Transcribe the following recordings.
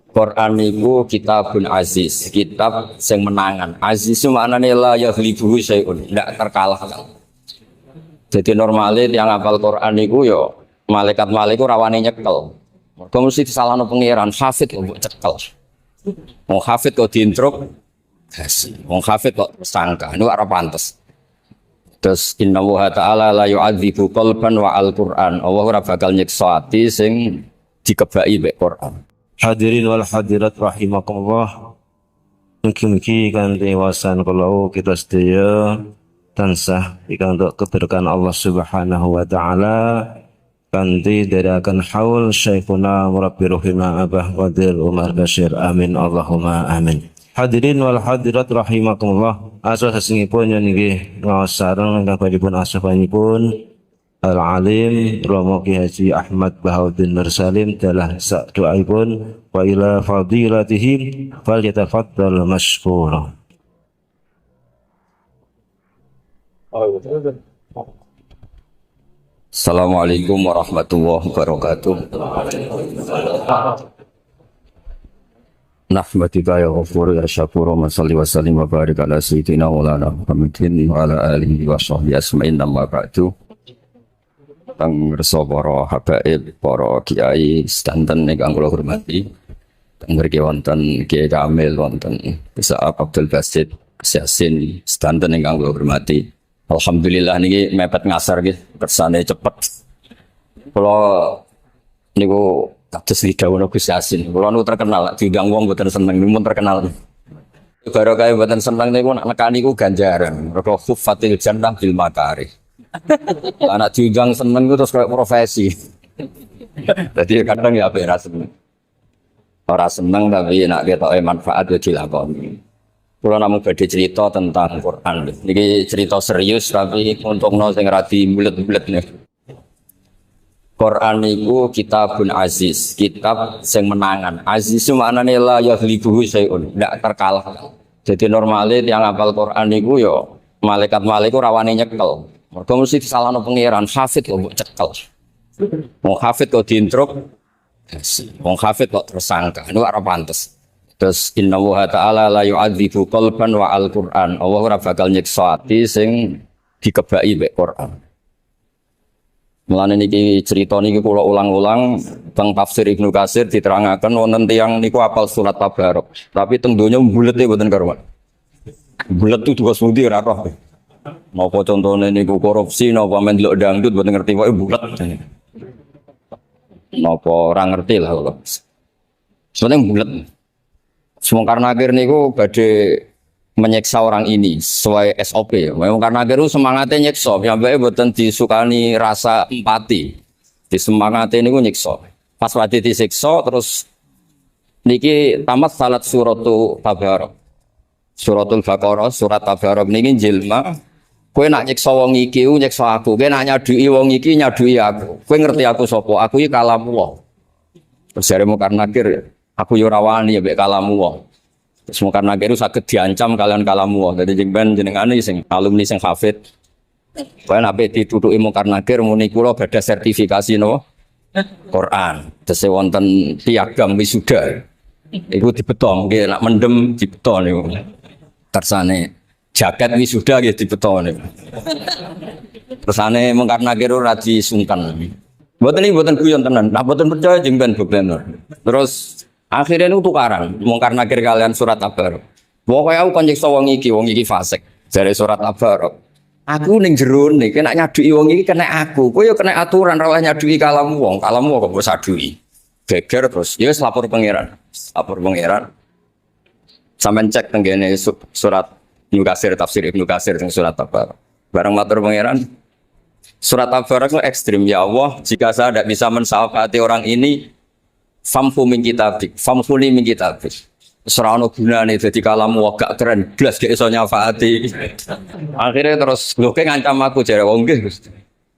Quran niku kitabun aziz, kitab sing menangan. Aziz itu maknane la yaghlibuhu syai'un, ndak terkalahkan. Jadi normalnya yang hafal Quran niku yo malaikat-malaikat rawane nyekel. Mergo mesti disalahno pangeran, hafid kok mbok cekel. Wong hafid kok diintruk wong hafid kok tersangka, niku ora pantes. Terus inna wa ta'ala la yu'adzibu qalban wa al-Qur'an. Allah ora bakal nyiksa ati sing dikebaki mek Quran. Hadirin wal hadirat rahimakumullah. Mugi-mugi kanthi wasan kula kita sedaya tansah ikan untuk keberkahan Allah Subhanahu wa taala kanthi dherekaken haul Syekhuna Murabbi Ruhimah Abah Qadir Umar Bashir amin Allahumma amin. Hadirin wal hadirat rahimakumullah. Asal sesungipun nggih ngaos sareng ingkang panjenengan asapanipun Al-Alim Romo Ki Haji Ahmad Bahauddin Nur Salim dalah sak doaipun wa ila fadilatihim falyatafaddal mashkura. Assalamualaikum warahmatullahi wabarakatuh. Nahmaduka ya ghafur ya syakur wa salli wa sallim wa barik ala sayyidina wa lana Muhammadin wa ala alihi wa sahbihi asma'in amma ba'du. Tang ngersa para habaib, para kiai sedanten ingkang kula hormati. Teng mriki wonten Kiai Kamil, wonten Bisa Abdul Basit, Yasin sedanten ingkang kula hormati. Alhamdulillah niki mepet ngasar nggih, kersane cepet. Kula niku kados didhawuhna Gus Yasin. Kula niku terkenal diundang wong mboten seneng, mun terkenal. Barokah mboten seneng niku nek nekani ku ganjaran. Mergo khuffatil jannah bil makarih. Anak diundang seneng itu terus kayak profesi. Jadi kadang ya apa seneng. Orang seneng tapi nak kita manfaat ya dilakoni. Kalau namun badhe cerita tentang Quran. Ini cerita serius tapi untungno sing radi bulet-bulet nih. Quran itu kitabun aziz, kitab sing menangan. Aziz itu maknane la yaghlibuhu syai'un, ndak terkalahkan. Jadi normalnya yang hafal Quran itu yo malaikat-malaikat rawane nyekel. Mergo mesti disalahno pangeran, hafid kok mbok cekel. Wong hafid kok diintruk, wong hafid kok tersangka. Niku ora pantes. Terus inna wa ta'ala la yu'adzibu qalban wa al-Qur'an. Allah ora bakal nyiksa ati sing dikebaki mek Quran. Mulane niki cerita niki kula ulang-ulang teng tafsir Ibnu Katsir diterangaken wonten tiyang niku apal surat Tabarok. Tapi teng donya bulete mboten karuan. Bulet itu tugas mudi ora roh. Napa contone niku korupsi, napa men delok dangdut mboten ngerti pokoke bulet. Napa ora ngerti lah kok. Sebenarnya bulet. Semua karena akhir niku badhe menyiksa orang ini sesuai SOP. Memang karena akhir semangatnya nyiksa, sampai mboten disukani rasa empati. Disemangati niku nyiksa. Pas wadi disiksa terus niki tamat salat suratul Tabarok. Suratul Baqarah, surat Tabarok niki jilma. Kowe nak nyiksa wong iki nyiksa aku, kowe nak nyadui wong iki nyadui aku. Kowe ngerti aku sapa? Aku iki kalamullah. Terus jaremu karena akhir aku yo ora wani ya mek kalamullah. Terus karena akhir saged diancam kalian kalamullah. Dadi jenengane sing alumni sing hafid. Kowe nek ditutuki mungkar nakir muni kula badhe sertifikasi no Quran. Terus wonten piagam wisuda. Iku dibeton nggih nek mendem dibeton niku. Kersane jaket wisuda nggih dibeton niku. Tersane mungkar nakir ora disungkan. Mboten iki mboten guyon tenan. Nek mboten percaya jeng ben bukten. Terus akhirnya itu tukaran. Mungkar nakir kalian surat Tabarok. Pokoke aku kon nyiksa wong iki fasik. Jare surat Tabarok. Aku ning jero niki nek nyaduki wong iki kena aku. Kowe yo kena aturan ora nyaduki kalamu wong. Kalamu kok mbok saduki. Geger terus ya lapor pangeran. Lapor pangeran. Sampeyan cek teng kene surat Ibnu Katsir tafsir Ibnu Katsir teng surat Tabarok. Bareng matur pangeran. Surat Tabarok itu ekstrim ya Allah, jika saya tidak bisa mensyafaati orang ini famhu min kitabik, famhuni min kitabik. Serana gunane dadi kalamu agak keren, blas gak iso nyafaati. Akhirnya terus lho ke ngancam aku jare wong nggih Gusti.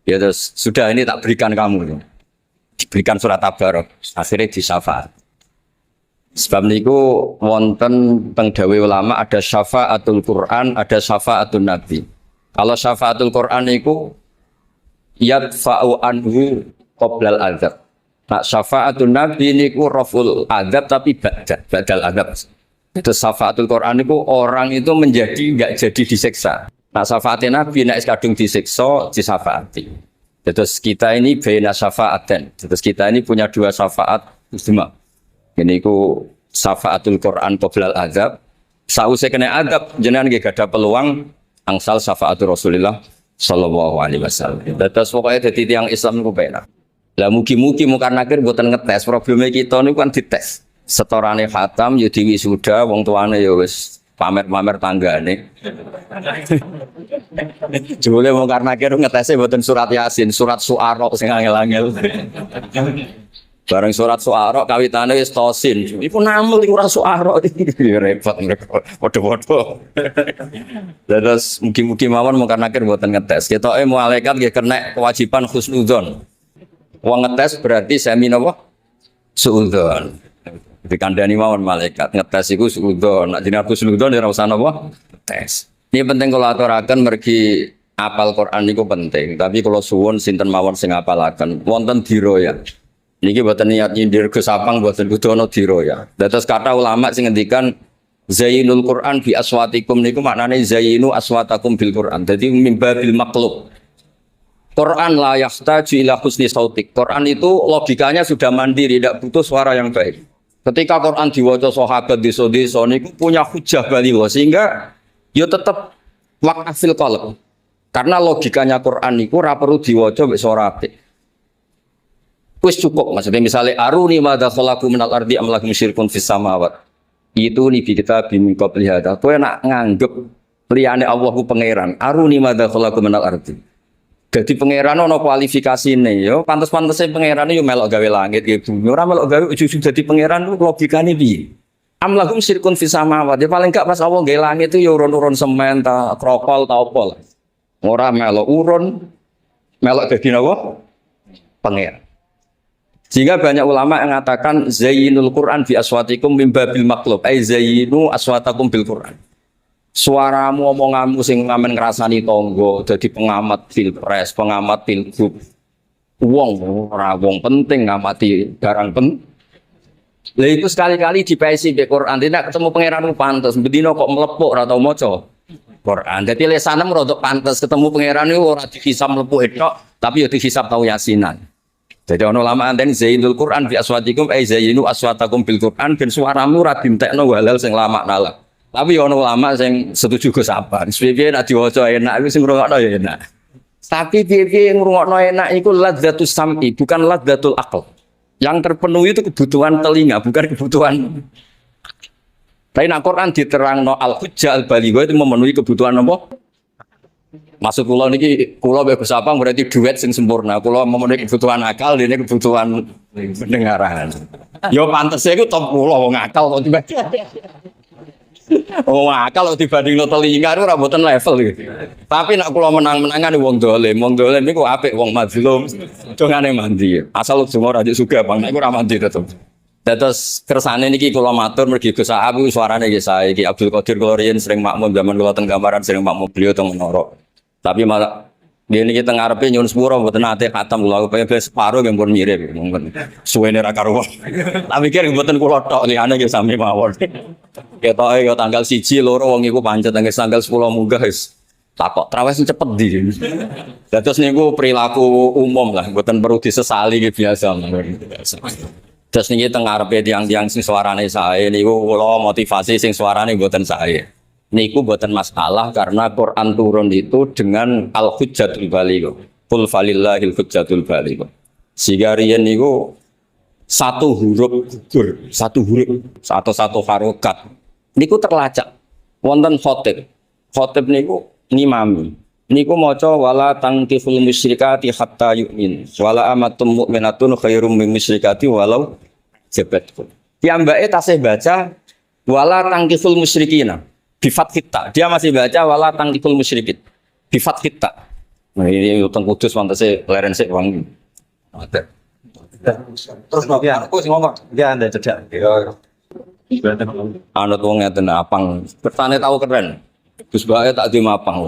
Ya terus sudah ini tak berikan kamu. Diberikan surat Tabarok, akhirnya disyafaat. Sebab niku wonten teng dawuh ulama ada syafaatul Quran, ada syafaatul Nabi. Kalau syafaatul Quran niku yadfa'u anhu qoblal adzab. Nak syafaatul nabi niku raful adab tapi badal adab. Itu syafaatul Quran niku orang itu menjadi enggak jadi disiksa. Nak syafaatin nabi nek kadung disiksa disyafaati. Terus kita ini baina syafaaten. Terus kita ini punya dua syafaat cuma. Ini ku syafaatul Quran qoblal adab. Sause kena adab jenengan nggih gadah peluang angsal syafaatul Rasulullah sallallahu alaihi wasallam. Terus pokoknya dadi tiyang Islam niku penak. Lah mugi-mugi mungkar nakir mboten ngetes, probleme kita niku kan dites. Setorane khatam ya diwisuda wong tuane ya wis pamer-pamer tanggane. Jebule mungkar nakir ngetese mboten surat Yasin, surat Syu'ara sing angel-angel. Bareng surat Syu'ara kawitane wis tosin. Iku namel iku ora Syu'ara iki repot mereka. Padha-padha. Terus mugi-mugi mawon mungkar nakir mboten ngetes. Ketoke malaikat nggih kena kewajiban husnudzon. Wong ngetes berarti sami napa? Suudzon. Dikandani mawon malaikat ngetes iku suudzon. Nek jenenge suudzon ora usah napa? Tes. Ini penting kalau aturaken mergi apal Quran niku penting, tapi kalau suwun sinten mawon sing apalaken wonten diroya. Niki mboten niat nyindir Gus Sapang mboten kudu ana diroya. Dados kata ulama sing ngendikan zainul Quran bi aswatikum niku maknane zainu aswatakum bil Quran. Dadi mimbabil maqlub. Quran la yahtaju ila husni sautik. Quran itu logikanya sudah mandiri, tidak butuh suara yang baik. Ketika Quran diwaca sahabat desa-desa niku punya hujah baligha sehingga yo tetep waqafil qalb. Karena logikanya Quran niku ora perlu diwaca mek suara apik. Wis cukup maksudnya misalnya aruni madza khalaqu minal ardi am lahum syirkun fis samawat. Itu nih kita bin qabli hada. Kowe nak nganggep liyane Allah ku pangeran. Aruni madza khalaqu minal ardi. Jadi pangeran ono kualifikasi nih, yo pantas-pantasnya pangeran yo melok gawe langit gitu. Orang melok gawe ujung jadi pangeran lu logikanya bi. Amlahum syirkun fis samawat. Ya paling gak pas Allah gawe langit itu yo urun-urun semen, ta krokol, ta opol. Orang melok urun, melok jadi apa? Pangeran. Sehingga banyak ulama yang mengatakan zainul Quran bi aswatikum min babil maqlub. Ai zainu aswatakum bil Quran. Suaramu omonganmu sing ngamen ngrasani tangga dadi pengamat pilpres, pengamat pilgub. Wong ora wong penting ngamati barang penting. Lah itu sekali-kali dipesi be Quran, tidak ketemu pangeranmu pantes, bedino kok melepuk ora tau maca Quran. Dadi lesanmu rodok pantes ketemu pangeran iku ora dihisab melepuk tok, tapi yo dihisab tau yasinan. Jadi ono lama anten zainul Quran bi aswatikum ai zainu aswatakum bil Quran ben suaramu ora dintekno halal sing lama nalak. Tapi ono ulama sing setuju Gus Sabar. Piye nek diwaca enak iku sing ngrungokno ya enak. Tapi piye ngrungokno enak iku ladzatus sam'i, bukan ladzatul aql. Yang terpenuhi itu kebutuhan telinga, bukan kebutuhan. Tapi nek Quran diterangno al-hujjah al-baligha itu memenuhi kebutuhan apa? Maksud kula niki kula mbek Gus Sabar berarti duet sing sempurna. Kula memenuhi kebutuhan akal, dene kebutuhan pendengaran. Yo pantese iku top kula wong akal kok tiba. Oh, kalau dibanding lo telinga itu rambutan level gitu. Tapi nak kalau menang-menangan wong dolim itu apik wong mazlum. Dongane mandi. Asal semua raja suka bang, aku ramandi tetep. Terus kersane niki kula matur mergi Gus Saab suarane nggih sae iki Abdul Qadir kula riyen sering makmum zaman kula teng gambaran sering makmum beliau teng menara. Tapi malah dia niki teng ngarepe nyuwun sepuro mboten nate khatam kula pengen separo nggih pun mirip mungkin suwene ra karuan. Tak pikir mboten kula tok liyane nggih sami mawon. Ketoke yo tanggal 1 2 wong iku pancet tanggal 10 munggah wis takok traweh sing cepet ndi. Dados niku perilaku umum lah mboten perlu disesali nggih biasa. Terus niki teng ngarepe tiyang-tiyang sing suarane sae niku kula motivasi sing suarane mboten sae. Niku mboten masalah karena Quran turun itu dengan al-hujjatul baligh. Qul falillahil hujjatul baligh. Sehingga riyen niku satu huruf gugur, satu huruf, satu harokat. Niku terlacak. Wonten khotib. Khotib niku ngimami. Niku maca wala tangkiful musyrikati hatta yu'min. Wala amatum mu'minatun khairum min musyrikati walau jabatkum. Piyambake tasih baca wala tangkiful musyrikina. Bifat kita, dia masih baca wala tangkiful musyrikin. Bifat kita. Nah ini utang kudus mantese leren sik wong. Terus ya, aku sing ngomong. Ya Anda cedak. Anut wong ngeten apang. Bertane tahu keren. Gus bae tak dimapang.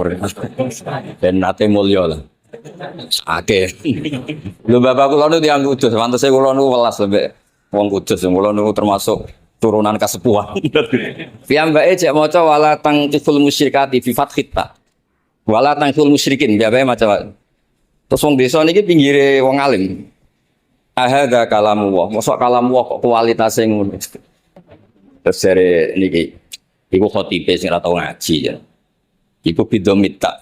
Ben nate mulya lah. Akeh. Lho bapak kula niku tiyang Kudus, pantese kula niku welas mbek wong Kudus, kula niku termasuk turunan kasepuhan. Piyambake cek maca wala tangkiful musyrikati fi fathita. Wala tangkiful musyrikin, piyambake maca. Terus wong desa niki pinggire wong alim. Ahada kalamu wa, mosok kalamu wa kok kualitasé ngono. Terus jare niki iku khotibe sing ora tau ngaji ya. Iku bidomita.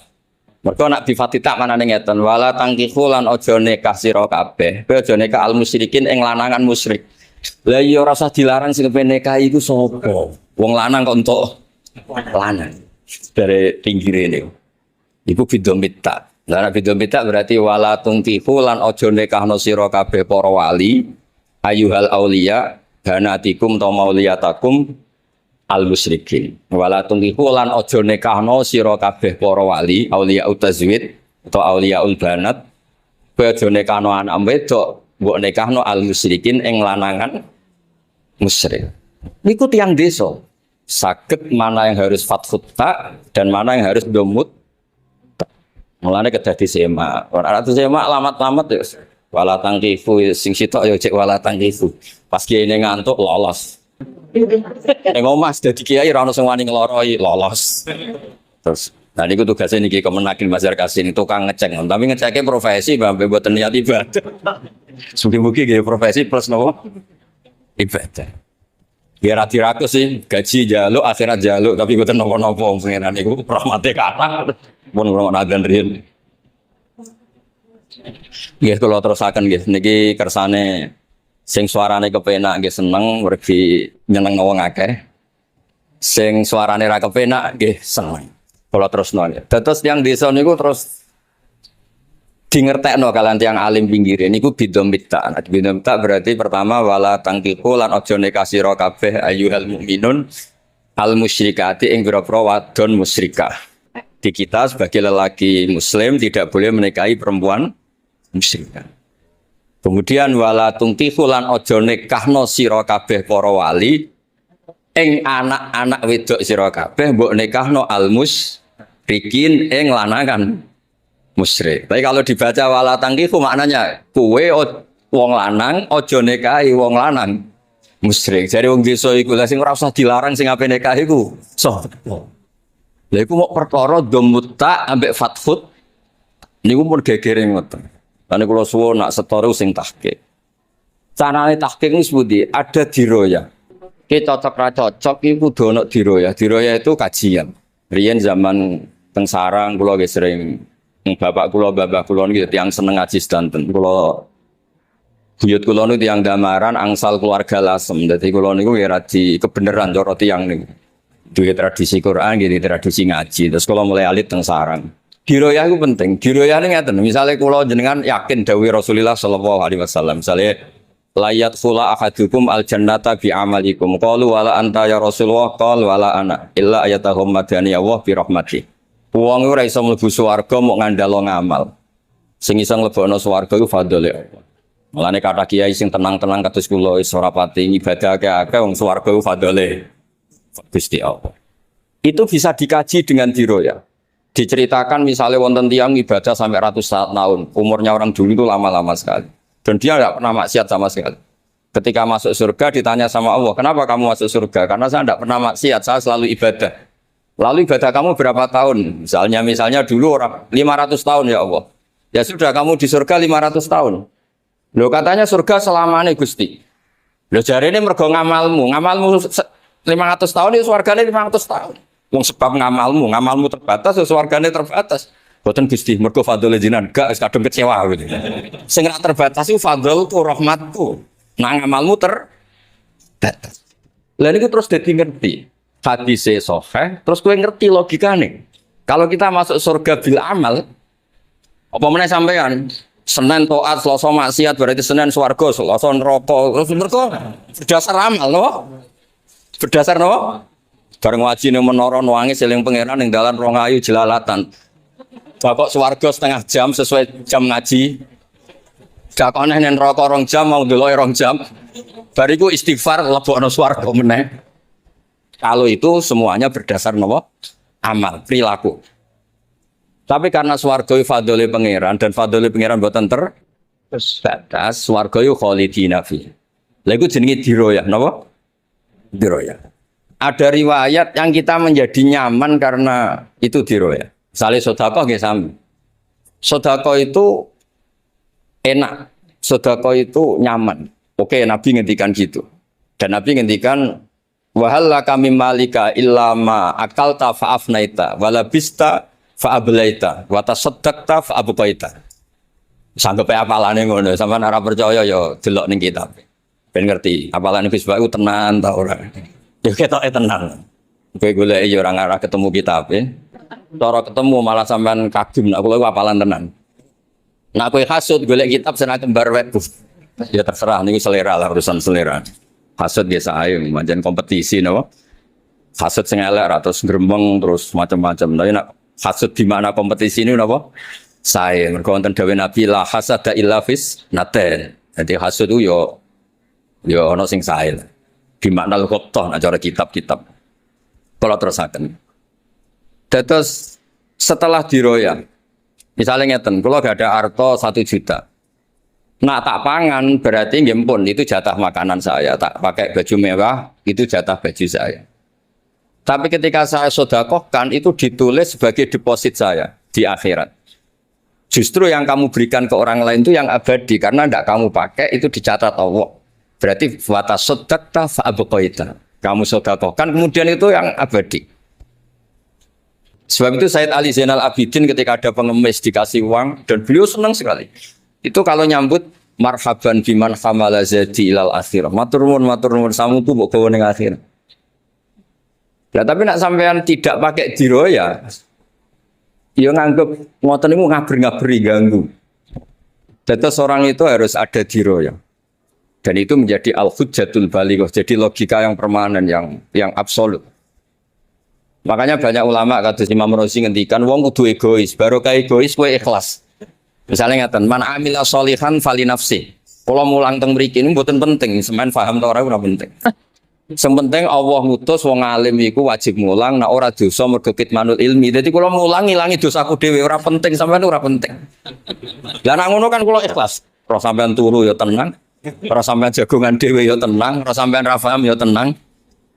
Mergo nak bifatita manane ngeten wala tangkihu lan aja nikah sira kabeh. Kowe aja nikah al musyrikin ing lanangan musyrik. Lah iya ora usah dilarang sing kepen nikah iku sapa? Wong lanang kok entuk lanang. Dari pinggire niku. Iku bidomita. Lah nek bidomita berarti wala tangkihu lan aja nikahno sira kabeh para wali ayyuhal auliya banatikum ta mauliyatakum al musyrikin wala tungkihu lan aja nikahno sira kabeh para wali auliya utazwid atau auliya ul banat kowe aja nikahno anak wedok mbok nikahno al musyrikin ing lanangan musyrik niku tiyang desa saged mana yang harus fathut ta dan mana yang harus domut mulane kedadi semak ora atu semak lamat-lamat ya wala tangkifu sing sitok ya cek wala tangkifu pas kene ngantuk lolos. Ning omah dadi kiai ora ono sing wani ngloroi lolos. Terus nah niku tugase niki Kemenaker Mazhar Kasin tukang ngecek, tapi ngeceke profesi mbak mboten niat ibadah. Mugi-mugi nggih profesi plus nopo? Ibadah. Ya ra dirakus sih, gaji jaluk akhirat jaluk tapi mboten napa-napa pengenan niku rahmate kathah. Mun ngono nadan riyen. Nggih kula terusaken nggih niki kersane sing suarane kepenak nggih seneng mergi nyenengno wong akeh. Sing suarane ra kepenak nggih seneng. Kula terusno. Dados tiyang desa niku terus dingertekno kalian tiyang alim pinggire niku bidomita. Bidomita berarti pertama wala tangkiku lan aja nikah sira kabeh ayyuhal mukminun al musyrikati ing pira-pira wadon musyrikah. Di kita sebagai lelaki muslim tidak boleh menikahi perempuan musyrikah. Kemudian wala tungkihu lan aja nikahno sira kabeh para wali ing anak-anak wedok sira kabeh mbok nikahno al musyrikin ing lanangan musyrik. Tapi kalau dibaca wala tangkihu maknanya kowe wong lanang aja nikahi wong lanang musyrik. Jadi wong desa iku lha sing ora usah dilarang sing ape nikah iku sapa? Lha iku mok perkara dhammutta ambek fathut niku pun gegere ngoten. Lan kula suwun nak setore sing tahqiq. Carane tahqiq niku sepundi? Ada diroya. Ki cocok ra cocok iku kudu ana diroya. Diroya itu kajian. Riyen zaman teng sarang kula nggih sering bapak kula babah kula niku tiyang seneng ngaji sedanten. Kula buyut kula niku tiyang damaran angsal keluarga lasem. Dadi kula niku nggih radi kebenaran cara tiyang niku. Duwe tradisi Quran, nggih tradisi ngaji. Terus kula mulai alit teng sarang. Diroyah itu penting. Diroyah ini ngeten. Misalnya kalau jenengan yakin dawuh Rasulullah sallallahu alaihi wasallam, misalnya layat khula ahadukum al jannata bi amalikum. Qalu wala anta ya Rasulullah, qal wala ana illa ayatahum madani Allah bi rahmati. Wong ora iso mlebu swarga mok ngandalo ngamal. Sing iso mlebokno swarga iku fadhole Allah. Mulane kata kiai sing tenang-tenang kados kula wis ora pati ibadah akeh wong swarga iku fadhole Gusti Allah. Itu bisa dikaji dengan diroyah. Diceritakan misalnya wonten tiyang ibadah sampai ratusan tahun, umurnya orang dulu itu lama-lama sekali, dan dia tidak pernah maksiat sama sekali. Ketika masuk surga ditanya sama Allah, kenapa kamu masuk surga? Karena saya tidak pernah maksiat, saya selalu ibadah. Lalu ibadah kamu berapa tahun? Misalnya dulu orang 500 tahun ya Allah. Ya sudah kamu di surga 500 tahun. Loh katanya surga selamanya Gusti. Loh jari ini mergo ngamalmu 500 tahun ya surganya 500 tahun. Wong sebab ngamalmu terbatas, swargane terbatas. Boten Gusti, mergo fadhole jenengan gak kadung kecewa gitu. Sing ora terbatas iku fadholku rahmatku. Nang ngamalmu terbatas. Lah niku terus dadi ngerti. Hadise sahih, terus kowe ngerti logikane. Kalau kita masuk surga bil amal, apa meneh sampean? Senin taat, Selasa maksiat, berarti Senin swarga, Selasa neraka. Terus mergo berdasar amal, no? Berdasar no? Bareng ngaji ning menara nangis eling pangeran ning dalan Rongayu jelalatan. Bapak swarga setengah jam sesuai jam ngaji. Dakone ning neraka 2 jam mau ndeloke 2 jam. Bariku istighfar lebokno swarga meneh. Kalau itu semuanya berdasar napa? Amal, perilaku. Tapi karena swarga fadhole pangeran dan fadhole pangeran mboten terbatas, swarga yo khalidina fi. Lha iku jenenge diroyah, napa? Diroyah. Ada riwayat yang kita menjadi nyaman karena itu diroyah. Misalnya sedekah nggih sami. Sedekah itu enak, sedekah itu nyaman. Oke, Nabi ngendikan gitu. Dan Nabi ngendikan wahal laka malika illa ma akalta fa'afnaita walabista fa'ablaita wa tasaddaqta fa'abqaita. Sanggepe apalane ngono, sampean ora percaya ya delok ning kitab. Ben ngerti, apalane Gus Bayu tenan ta ora. Ya ketoke tenan. Kowe goleki ya ora ngarah ketemu kitabe. Cara ketemu malah sampean kagum nek kula apalan tenan. Nek kowe hasud golek kitab senang kembar wae. Ya terserah niku selera lah, urusan selera. Hasud biasa ae manjen kompetisi napa. Hasud sing elek ra terus gremeng terus macam-macam. Tapi nek hasud di mana kompetisi ini napa? Sae. Mergo wonten dawuh Nabi la hasada illa fis naten. Jadi hasud itu yo ana sing sae. Di makna al-ghabthah nek cara kitab-kitab. Kalau terusaken. Terus setelah diroyah, misalnya ngeten, kalau gak ada harta 1 juta, nah tak pangan berarti nggih pun itu jatah makanan saya, tak pakai baju mewah itu jatah baju saya. Tapi ketika saya sedekahkan itu ditulis sebagai deposit saya di akhirat. Justru yang kamu berikan ke orang lain itu yang abadi karena tidak kamu pakai itu dicatat Allah. Berarti wata sedekah fa'abqaita. Kamu sedekahkan kemudian itu yang abadi. Sebab itu Said Ali Zainal Abidin ketika ada pengemis dikasih uang dan beliau senang sekali. Itu kalau nyambut marhaban biman hamala zadi ilal akhirah. Matur nuwun samu tu mbok gawa ning akhir. Ya tapi nak sampean tidak pakai diroya, ya nganggep ngoten niku ngabri-ngabri ganggu. Terus orang itu harus ada diroya. Dan itu menjadi al-hujjatul balighah, jadi logika yang permanen yang absolut. Makanya banyak ulama kata Imam Razi ngendikan wong kudu egois, baru kayak egois kowe ikhlas. Misalnya ngaten, man amila sholihan fali nafsi. Kalau mulang teng mriki niku mboten penting, semen paham ta ora penting. Sing penting Allah ngutus wong alim iku wajib mulang, nek ora dosa mergo kitmanul ilmi. Dadi kula mulang ngilangi dosaku dhewe ora penting, sampean ora penting. Lah nek ngono kan kula ikhlas. Ora sampean turu ya tenang, ora sampean jagongan dhewe ya tenang, ora sampean ra paham ya tenang.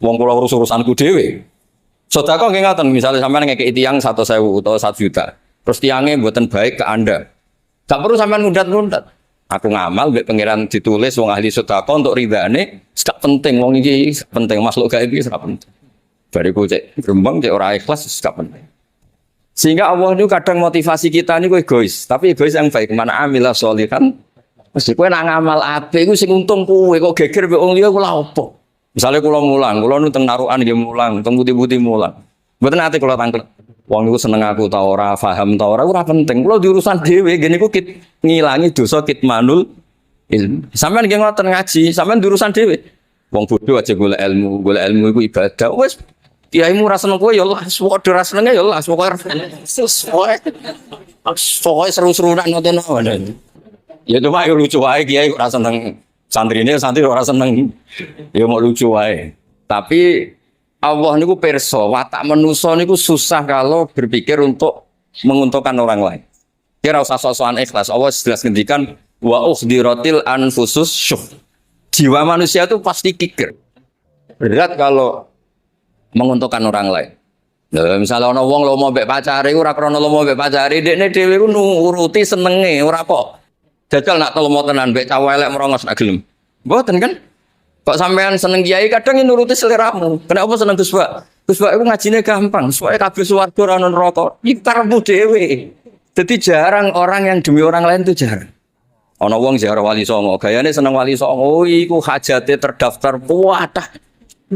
Wong kula urus-urusanku dhewe. Sedekah nggih ngoten, misalnya sampean ngekeki tiyang 100.000 utawa 1 juta. Terus tiyangnya mboten baik ke Anda. Gak perlu sampean ngundat-ngundat. Aku ngamal mbek pangeran ditulis wong ahli sedekah untuk ridane, gak penting wong iki penting makhluk gaib iki ora penting. Bariku cek grembang cek ora ikhlas gak penting. Sehingga Allah itu kadang motivasi kita niku egois, tapi egois yang baik. Mana amila sholihan. Mesti kowe nak ngamal apik iku sing untung kowe kok geger mbek wong liya kula opo? Misalnya kula mulang, kula nu teng narukan nggih mulang, teng putih-putih mulang. Mboten ate kula tangkel. Wong niku seneng aku ta ora, paham ta ora penting. Kula diurusan dhewe, ngene iku ngilangi dosa kitmanul ilmu. Sampeyan nggih ngoten ngaji, sampeyan diurusan dhewe. Wong bodho aja golek ilmu iku ibadah. Wis kiaimu ra seneng kowe ya Allah, padha ra senenge ya Allah, pokoke seru-seruan ngoten. Ya cuma lucu wae kiai ora seneng. Santri ora seneng, ya mau lucu wae. Tapi Allah niku pirsa, watak manusa niku susah kalau berpikir untuk menguntungkan orang lain. Kira usah sok-sokan ikhlas. Allah jelas ngendikan wa uhdiratil anfusus syuh. Jiwa manusia itu pasti kikir. Berat kalau menguntungkan orang lain. Nah, misalnya ana wong lomo mbek pacare ora krana lomo mbek pacare, dekne dhewe ku nuruti senenge ora kok. Jajal nak telu tenan mbek cah elek merongos nak gelem. Mboten kan? Kok sampean seneng kiai kadang nuruti seleramu. Kenapa seneng Gus Bak? Gus Bak iku ngajine gampang, supaya kabeh swarga ora ono neraka. Iki karepmu dhewe. Dadi jarang orang yang demi orang lain itu jarang. Ana wong ziarah Wali Songo, gayane seneng Wali Songo, iku hajate terdaftar kuatah.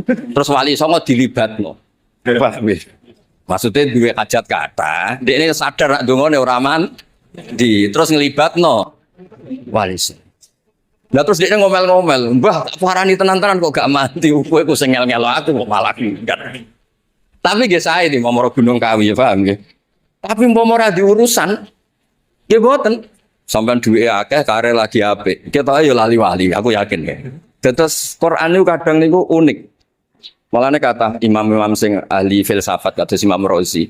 Terus Wali Songo dilibatno. Paham wis. Maksudnya duwe hajat kathah, dekne sadar nak dongane ora aman. Terus ngelibatno Wali Songo. Lah terus dia ngomel-ngomel, mbah tak parani tenan-tenan kok gak mati, kowe ku sing ngel-ngelo aku kok malah enggak. Tapi nggih sae di Momoro Gunung Kawi ya paham nggih. Tapi umpama ora diurusan, nggih boten. Sampeyan duwe akeh kare lagi apik. Kita yo lali wali, aku yakin nggih. Terus Quran niku kadang niku unik. Malane kata imam-imam sing ahli filsafat kados Imam Razi.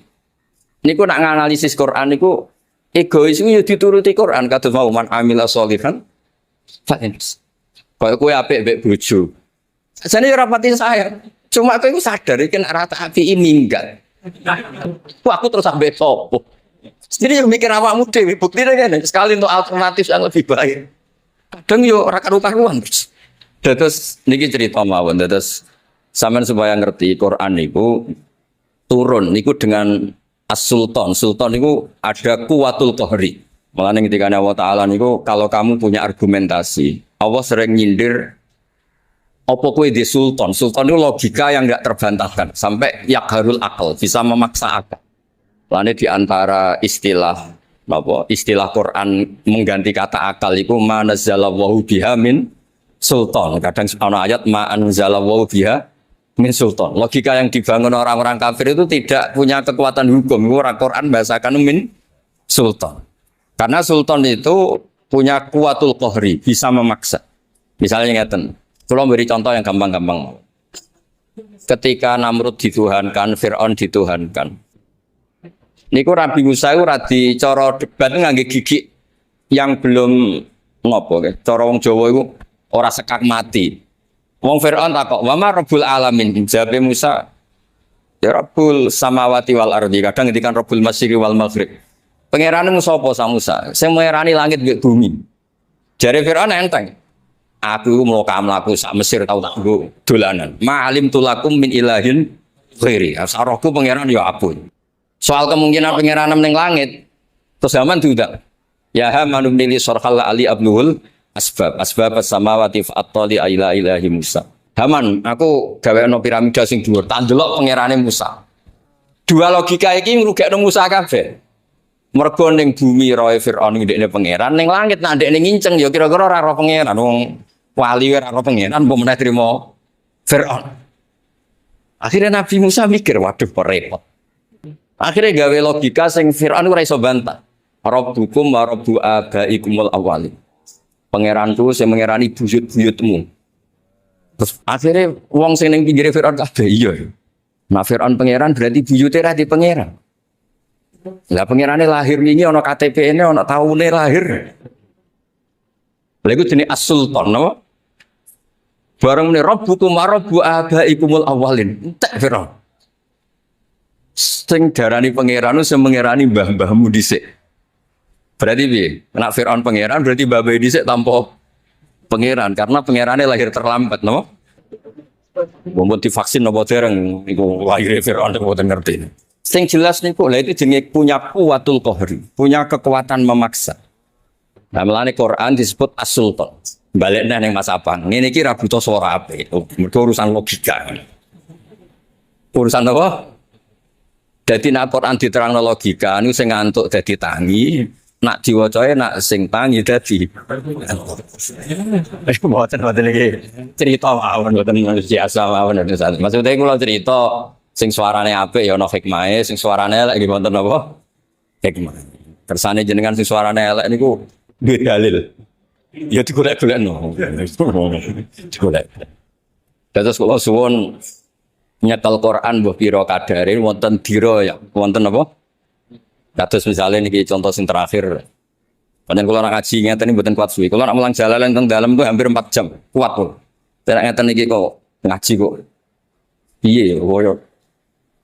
Niku nak nganalisis Quran niku egois itu ya dituruti Quran kados mau man amila sholihan fa innas. Kaya kowe apik mbek bojo. Sajane ora pati saya. Cuma kowe iku sadar iki nek rata api minggat. Wah aku terus sampai sopo. Jadi yang mikir awakmu dhewe buktine ngene sekali untuk alternatif yang lebih baik. Kadang yo ora karu-karuan. Terus niki cerita mawon terus sampean supaya ngerti Quran niku turun niku dengan as-sultan. Sultan niku ada kuwatul qahri. Mulane ketika Allah Ta'ala niku kalau kamu punya argumentasi, Allah sering nyindir apa kowe di sultan. Sultan itu logika yang enggak terbantahkan sampai yakharul akal, bisa memaksa akal. Mulane di antara istilah istilah Quran mengganti kata akal iku ma nazzalallahu biha min sultan. Kadang ana ayat ma anzalallahu biha min sultan. Logika yang dibangun orang-orang kafir itu tidak punya kekuatan hukum. Orang Quran bahasakan min sultan. Karena sultan itu punya kuwatul qahri, bisa memaksa. Misalnya ngeten. Kalau beri contoh yang gampang-gampang. Ketika Namrud dituhankan, Fir'aun dituhankan. Niku Nabi Musa itu radi cara debat ngangge gigi yang belum ngopo. Cara wong Jawa itu ora sekak mati. Wong Fir'aun takok, "Wa ma rabbul alamin?" Jawabe Musa, "Ya rabbul samawati wal ardi." Kadang ngendikan rabbul masyriqi wal maghrib. Pangeranmu sapa sa Musa? Sing mengerani langit mbek bumi. Jare Fir'aun enteng. Aku mlaku sak Mesir tau tak nggo dolanan. Ma'alim tulakum min ilahin ghairi. Asaraku pangeran ya apun. Soal kemungkinan pangeran ning langit terus zaman diundang. Ya hamanu nili sarhal ali abnul asbab samawati fa'attali ila ilahi Musa. Haman, aku gawekno piramida sing dhuwur, tak ndelok pangerane Musa. Dua logika iki ngrugekno Musa kabeh. Mergo ning bumi roe Firaun ndekne pangeran, ning langit nak ndekne nginceng ya kira-kira ora ro pangeran. Wong wali ora ro pangeran mbok meneh trimo Firaun. Akhirnya Nabi Musa mikir, waduh kok repot. Akhirnya gawe logika sing Firaun ora iso bantah. Rabbukum wa rabbu abaikumul awwalin. Pangeranku sing mengerani buyut-buyutmu. Terus akhirnya wong sing ning pinggire Firaun kabeh iya. Nah Firaun pangeran berarti buyute ra di pangeran. Lah pangerane lahir wingi ana KTP-ne ana taune lahir. Lha iku jenenge as-sultan napa? Bareng meneh rabbukum wa rabbu abaikumul awwalin. Entek Firaun. Sing darani pangeran sing mengerani mbah-mbahmu dhisik. Berarti piye? Nek Firaun pangeran berarti mbah-mbah dhisik tanpa pangeran karena pangerane lahir terlambat napa? Wong divaksin napa dereng niku lahir Firaun mboten ngerti. Sing jelas niku lha itu jenenge punya kuwatul qahri, punya kekuatan memaksa. Nah, melane Quran disebut as-sultan. Balekne ning Mas Apang. Ngene iki ra butuh suara apik. Mergo urusan logika. Urusan apa? Dadi nek Quran diterangno logika niku sing ngantuk dadi tangi, nak diwacae nak sing tangi dadi. Mboten iki cerita mawon mboten biasa mawon. Maksudnya kula cerita sing suarane apik ya ana hikmahe, sing suarane elek nggih wonten apa? Hikmah. Kersane jenengan sing suarane elek niku duwe dalil. Ya digolek-golekno. Digolek. Dados kula suwun nyetel Quran mbah pira kadare wonten dira ya wonten apa? Kados misale niki contoh sing terakhir. Panjen kula ora ngaji ngeten mboten kuat suwi. Kula nak mulang jalalan teng dalem tuh hampir 4 jam. Kuat kok. Nek ngeten iki kok ngaji kok. Piye koyo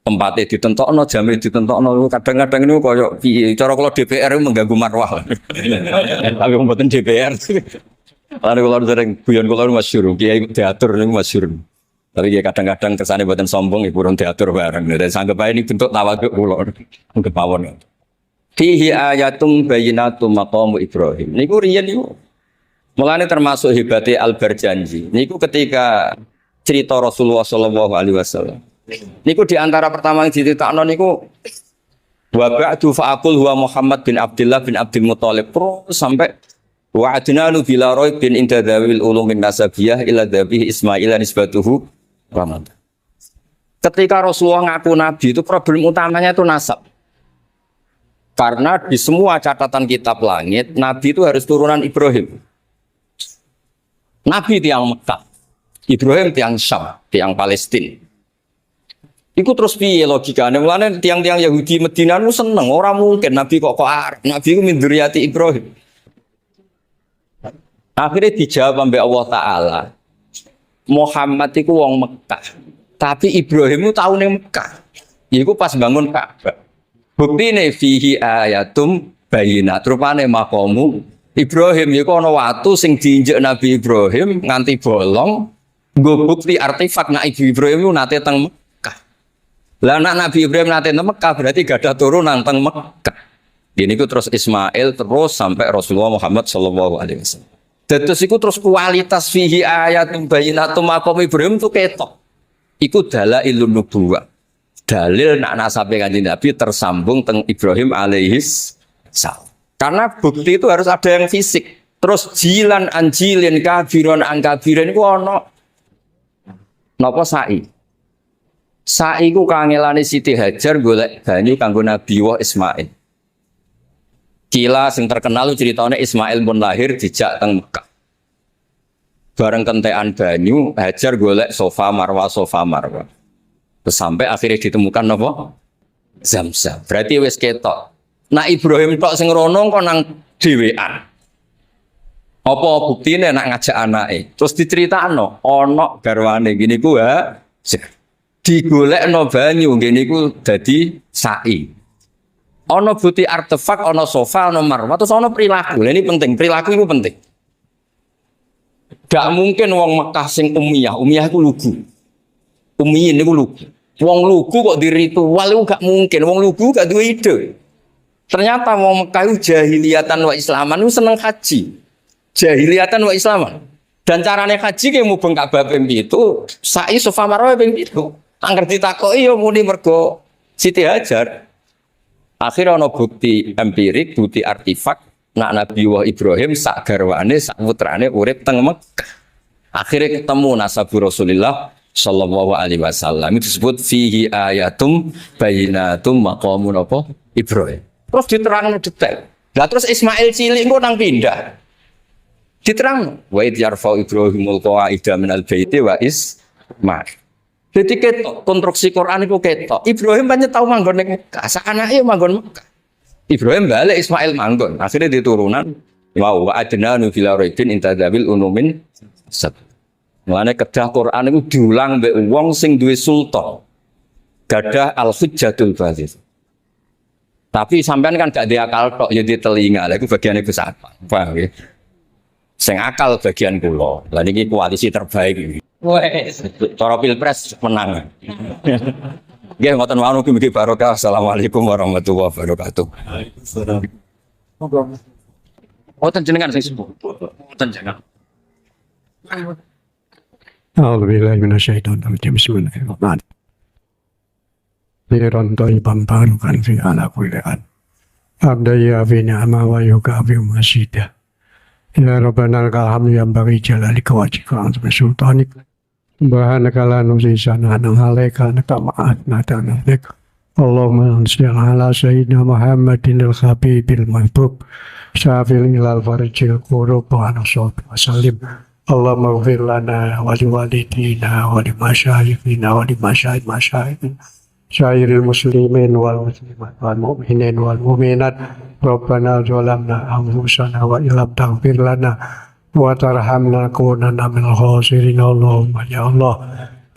tempatnya ditentokno, jamnya ditentokno, kadang-kadang ini koyo piye cara kalau DPR itu mengganggu marwah. Tapi mboten DPR. Lalu kalau sering guyon kalau masyhur, kiai diatur niku masyhur. Tapi kadang-kadang kersane mboten sombong iku urung diatur bareng. Dan sanggep ae ini bentuk tawadhu kula. Anggap mawon. Fihi ayatum bayyinatum maqamu Ibrahim. Niku riyen niku. Mulane termasuk hebatnya Al-Barjanji. Niku ketika cerita Rasulullah sallallahu alaihi wasallam. Niku di antara pertama yang diceritakno niku wa ba'du fa'aqul huwa Muhammad bin Abdullah bin Abdul Muthalib sampai wa adnanu bila raib bin inda dzawil ulumin nasabiyah ila dzabihi Ismail nisbatuhu Ramadan. Ketika Rasulullah ngaku nabi itu problem utamanya itu nasab. Karena di semua catatan kitab langit nabi itu harus turunan Ibrahim. Nabi tiang Mekah, Ibrahim tiang Syam, tiang Palestina. Iku terus piye logikane? Mulane tiang-tiang Yahudi Madinah nu seneng, ora mungkin Nabi kok arep. Nabi ku min dzurriyyati Ibrahim. Akhirnya dijawab ambek Allah Ta'ala. Muhammad iku wong Mekah, tapi Ibrahim itu tahu ning Mekah. Iku pas bangun Ka'bah. Buktine fihi ayatum bayinat. Rupane maqamu Ibrahim iku ana watu sing diinjek Nabi Ibrahim nganti bolong. Nggo bukti artefak nak Ibu Ibrahim itu nate teng Mekah. Lah nak Nabi Ibrahim nate teng Mekah berarti gadah turunan teng Mekah. Ini ku terus Ismail terus sampai Rasulullah Muhammad sallallahu alaihi wasallam. Terus iku terus kualitas fihi ayatum bayinatum maqam Ibrahim itu ketok. Iku dalailun nubuwah. Dalil nak nasabe Kanjeng Nabi tersambung teng Ibrahim alaihis salam. Karena bukti itu harus ada yang fisik. Terus jilan anjilin kabiron angkabirin iku ana napa sa'i. Sa'i ku kangelane Siti Hajar golek banyu kanggo Nabi wa Ismail. Kila sing terkenal ceritanya Ismail pun lahir dijak teng Mekah. Bareng kentekan banyu, Hajar golek sofa marwah. Terus sampai akhirnya ditemukan apa? Zamzam. Berarti wis ketok. Nah Ibrahim tok sing rono kok nang dhewean. Apa buktine nak ngajak anake? Terus diceritakno, ana garwane gini ku ha. Digolekno banyu ngene iku dadi sa'i. Ana bukti artefak, ana sofa, ana marwah, terus ana perilaku. Lah ini penting, perilaku itu penting. Gak mungkin wong Mekah sing umiyah iku lugu. Umiyin niku lugu. Wong lugu kok di ritual iku gak mungkin. Wong lugu gak duwe ide. Ternyata wong Mekah itu jahiliyatan wa islaman itu seneng haji. Jahiliyatan wa islaman. Dan carane haji ki mubeng Ka'bah ping 7, sa'i sofa marwah ping 7. Angger ditakoki ya muni mergo Siti Hajar. Akhirnya ana bukti empirik, bukti artefak, nak Nabi wa Ibrahim sak garwane, sak putrane urip teng Mekah. Akhirnya ketemu nasabu Rasulullah sallallahu alaihi wasallam. Itu disebut fihi ayatum bayinatum maqamun apa? Ibrahim. Terus diterangno detail. Lah terus Ismail cilik engko nang pindah. Diterang wa id yarfa Ibrahimul qawaida minal baiti wa Ismail. Jadi ketok konstruksi Quran itu ketok. Ibrahim banyak tahu manggon ning Mekah, sakanake manggon Mekah. Ibrahim balik Ismail manggon. Akhirnya diturunan wa adna nu fil raidin intadabil unumin sat. Mulane kedah Quran itu diulang mbek wong sing duwe sultan. Gadah al-hujjatul baligh. Tapi sampean kan gak dia akal tok ya di telinga. Lah iku bagiane besar. Paham nggih? Sing akal bagian kula. Lah niki koalisi terbaik iki. Wes, cara pilpres menang. Nggih ngoten mawon mugi barokah. Assalamualaikum warahmatullahi wabarakatuh. Ngoten jenengan sing sepuh. Ngoten jenengan. A'udzu billahi minasyaitonir rajim. Bismillahirrahmanirrahim. Liran thayyiban barakan fi ala kulli an. Abdaya fi ni'ma wa yukafi masjidah. Ya Rabbana lakal hamdu yang bagi jalalika wa jika antum sultanik. Subhanaka la nuhsi sana'an 'alaika anta ma'atna tanabik. Allahumma shalli ala sayyidina Muhammadin al-habibil mahbub. Syafil ilal farijil qurub wa nasab wa salim. Allahumma ighfir lana wa liwalidina wa limasyayikhina wa limasyayikh masyayikhina. Syairil muslimin wal muslimat wal mu'minin wal mu'minat. Rabbana zalamna anfusana wa illam taghfir lana wa tarhamna kunanna minal khasirin. Allahumma ya Allah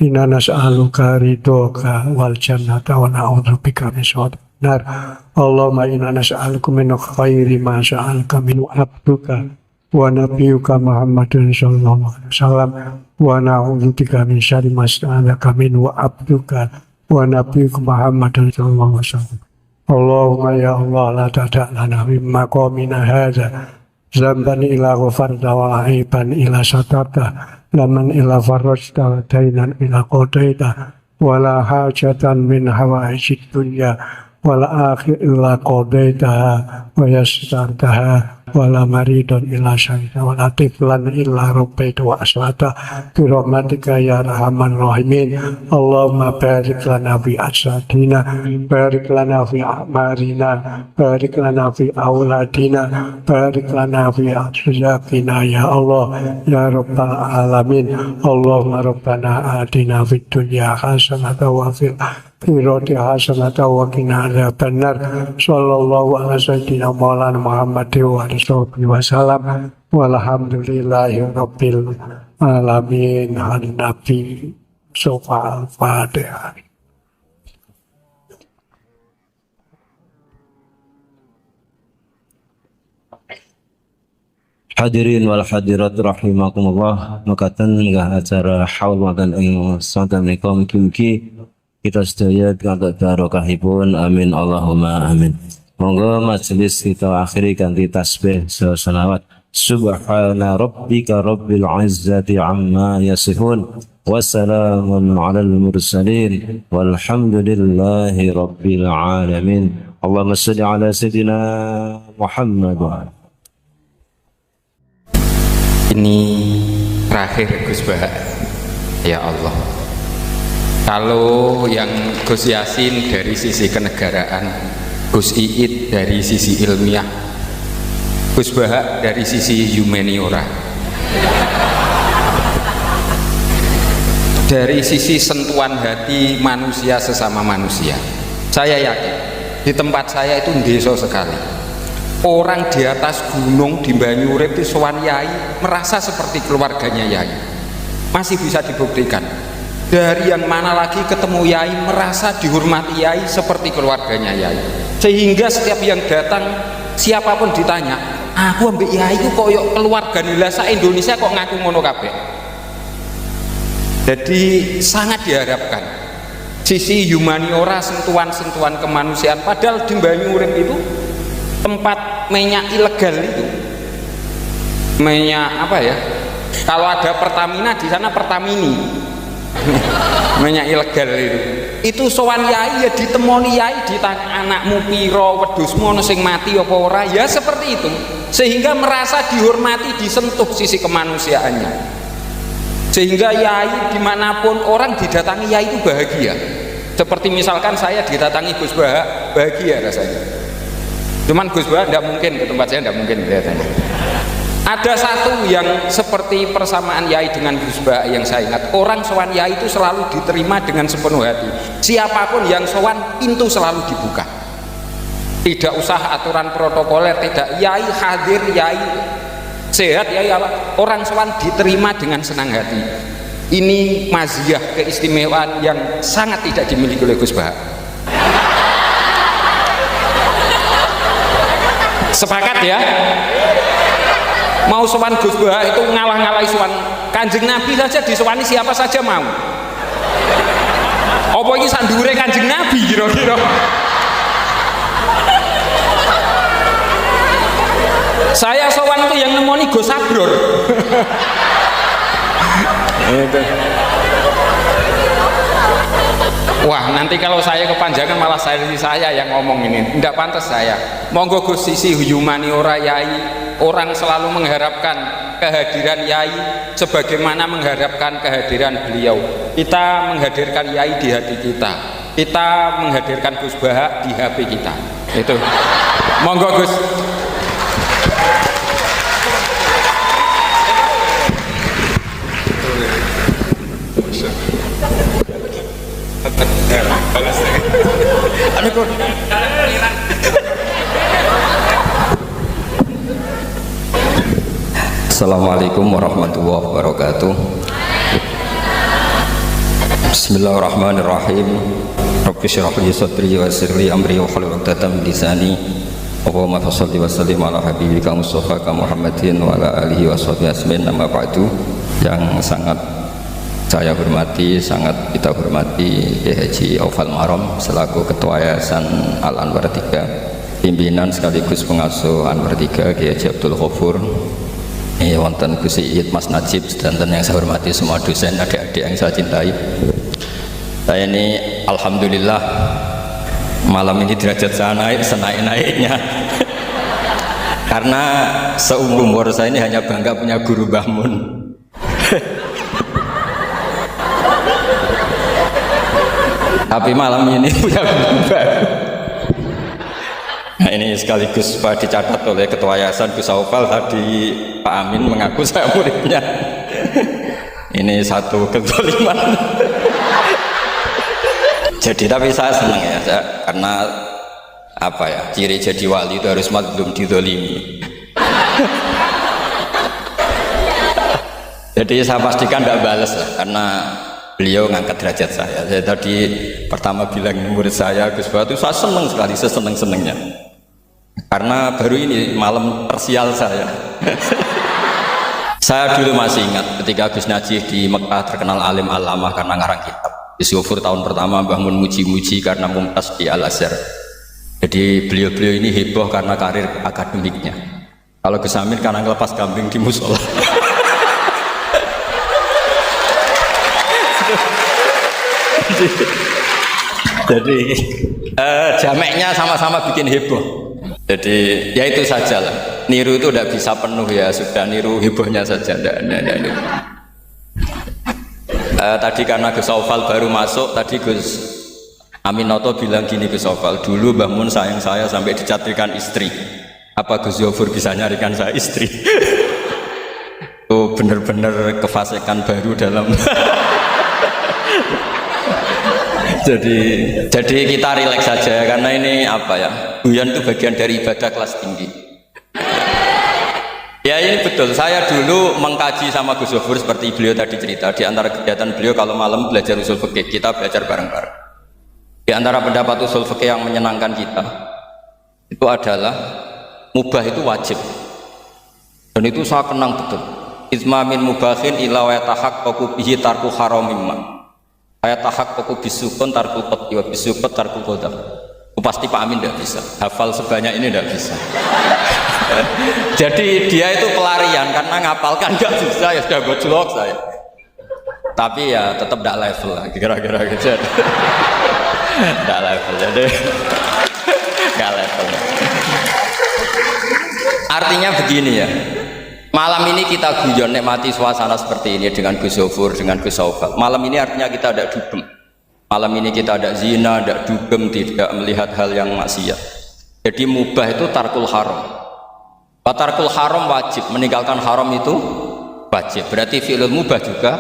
inna nas'aluka ridhoka wal jannata wa na'udzubika min syarrin nar. Allahumma inna nas'aluka min khairi ma sa'alaka min abduka wa nabiyyuka Muhammadin sallallahu alaihi wasallam wa na'udzubika min syarri ma sa'alaka min wa abduka wa nabiyyuka Muhammadin sallallahu alaihi wasallam. Allahumma ya Allah la tada' lana min maqamina hadza zamban ila ghafarta wa aiban ila satarta laman ila farajta wa dainan ila qadaita wa la hajatan min hawaijid dunya wa la akhir illa qadaitaha wa yassartaha wala maridun illa syafita wala tiflan illa rabbaita wa aslata bi rahmatika ya arhamar rahimin. Allahumma barik lana fi asadina, barik lana fi a'marina, barik lana fi auladina, barik lana fi arzaqina ya Allah ya rabbal alamin. Allahumma rabbana atina fid dunya hasanatan wa fil akhirati hasanatan wa qina adzabannar. Sallallahu ala sayyidina maulana Muhammadin wa alihi wasallam walhamdulillahi rabbil alamin. Nabi Sofa al-Fatihah. Hadirin wal hadirat rahimakumullah, makatan nggah acara haul makan ing sonten menika mugi-mugi kita sedaya kantuk barokahipun, amin Allahumma amin. Monggo majelis kita akhiri kanthi tasbih selawat. Subhana rabbika rabbil izzati amma yasifun wa salamun alal mursalin walhamdulillahi rabbil alamin. Allahumma shalli ala sayyidina Muhammad. Ini terakhir Gus Bah, ya Allah. Kalau yang Gus Yasin dari sisi kenegaraan, Gus Iit dari sisi ilmiah, Gus Bah dari sisi humaniora, dari sisi sentuhan hati manusia sesama manusia. Saya yakin di tempat saya itu desa sekali. Orang di atas gunung di Banyurip di sowan Yai merasa seperti keluarganya Yai. Masih bisa dibuktikan. Dari yang mana lagi ketemu Yai merasa dihormati Yai seperti keluarganya Yai. Sehingga setiap yang datang siapapun ditanya, aku ambek Yai itu koyok keluarga nilasa Indonesia kok ngaku ngono kabeh. Jadi sangat diharapkan sisi humaniora, sentuhan-sentuhan kemanusiaan. Padahal di Banyurip itu tempat minyak ilegal itu, minyak apa ya, kalau ada Pertamina di sana Pertamini minyak ilegal itu sowan Yai ya ditemoni Yai, ditanya anakmu piro, wedhusmu ono sing mati apa ora, ya seperti itu, sehingga merasa dihormati, disentuh sisi kemanusiaannya, sehingga Yai dimanapun orang didatangi Yai itu bahagia. Seperti misalkan saya didatangi Gus Bah, bahagia rasanya. Cuman Gus Bah tidak mungkin ke tempat saya, tidak mungkin kelihatannya. Ada satu yang seperti persamaan Yai dengan Gus Bah yang saya ingat, orang sowan Yai itu selalu diterima dengan sepenuh hati. Siapapun yang sowan, pintu selalu dibuka. Tidak usah aturan protokoler, tidak. Yai hadir, Yai sehat, Yai apa? Orang sowan diterima dengan senang hati. Ini maziyah, keistimewaan yang sangat tidak dimiliki oleh Gus Bah. Sepakat ya? Mau sowan Gus Bah itu ngalah-ngalahi sowan Kanjeng Nabi saja, disowani siapa saja mau. Apa ini sandure Kanjeng Nabi kira-kira? Saya sowan itu yang nemoni Gus Sabror. Wah, nanti kalau saya kepanjangan malah saya yang ngomong ini, tidak pantas saya. Monggo Gus, sisi humaniora Yai, orang selalu mengharapkan kehadiran Yai sebagaimana mengharapkan kehadiran beliau. Kita menghadirkan Yai di hati kita, kita menghadirkan Gus Bah di HP kita. Itu. Monggo Gus. Assalamualaikum warahmatullahi wabarakatuh. Bismillahirrahmanirrahim. Rabbi shrah li sadri wa yassir li amri wa hlul 'uqdatam min lisani. Allahumma shalli wa sallim ala habibika Mustafa Muhammadin wa ala alihi wa sahbihi ajmain. Amma ba'du. Yang sangat saya hormati, sangat kita hormati Kiai Haji Aufal Marom selaku Ketua Yayasan Al Anwar 3, pimpinan sekaligus pengasuh Anwar 3 Kiai Haji Abdul Ghafur, wonten Gus Iit, Mas Najib, dan yang saya hormati semua dosen, adik-adik yang saya cintai. Saya ini alhamdulillah malam ini derajat saya naik senaik-naiknya. Karena seumur umur saya ini hanya bangga punya guru Mbah Mun. Tapi malam ini punya guru baru. Nah, ini sekaligus Pak dicatat oleh Ketua Yayasan Gus Aufal tadi, Pak Amin mengaku saya muridnya. Ini satu kezaliman. Jadi tapi saya senang ya, karena apa ya, ciri jadi wali itu harus mazlum dizalimi. Jadi saya pastikan tidak balas lah, karena beliau ngangkat derajat saya. Saya tadi pertama bilang murid saya Gus Batu, saya senang sekali, seseneng-senengnya. Karena baru ini malam tersial saya. Saya dulu masih ingat ketika Gus Najih di Mekah terkenal alim alamah karena ngarang kitab. Gus tahun pertama Mbah Mun muji-muji karena mumtaz di Al-Azhar. Jadi beliau-beliau ini heboh karena karir akademiknya. Kalau Gus Amin karena ngelepas kambing di musola. Jadi jameknya sama-sama bikin heboh. Jadi ya itu saja lah. Niru itu tidak bisa penuh ya, sudah niru hebohnya saja. Tadi karena Gus Aufal baru masuk, tadi Gus Aminoto bilang gini, Gus Aufal, dulu Mbah Mun sayang saya sampai dicatrikan istri. Apa Gus Zofur bisa nyarikan saya istri? Itu benar-benar kefasikan baru dalam. jadi kita rileks saja karena ini apa ya, guyon itu bagian dari ibadah kelas tinggi. Ya ini betul, saya dulu mengkaji sama Gus Zofur seperti beliau tadi cerita. Di antara kegiatan beliau kalau malam belajar usul fikih, kita belajar bareng-bareng. Di antara pendapat usul fikih yang menyenangkan kita itu adalah mubah itu wajib, dan itu saya kenang betul. Isma min mubahin ila wa yatahaqqaqu bihi tarku haramimma. Ayat tahaqqaqu bisukun tarkul qat'i wa bisukut tarkul qadar. Pasti Pak Amin tidak bisa hafal sebanyak ini, tidak bisa. Jadi dia itu pelarian karena ngapalkan nggak bisa, ya sudah gojlok saya. Tapi ya tetap tidak level lah, kira-kira gitu. Tidak level, jadi nggak level. Artinya begini ya. Malam ini kita guyon nikmati suasana seperti ini dengan Gus Zofur, dengan Gus Aufal. Malam ini artinya kita ada dugem. Malam ini kita ada zina, ada dugem, tidak melihat hal yang maksiat. Jadi mubah itu tarkul haram. Tarkul haram wajib, meninggalkan haram itu wajib. Berarti fi'lul mubah juga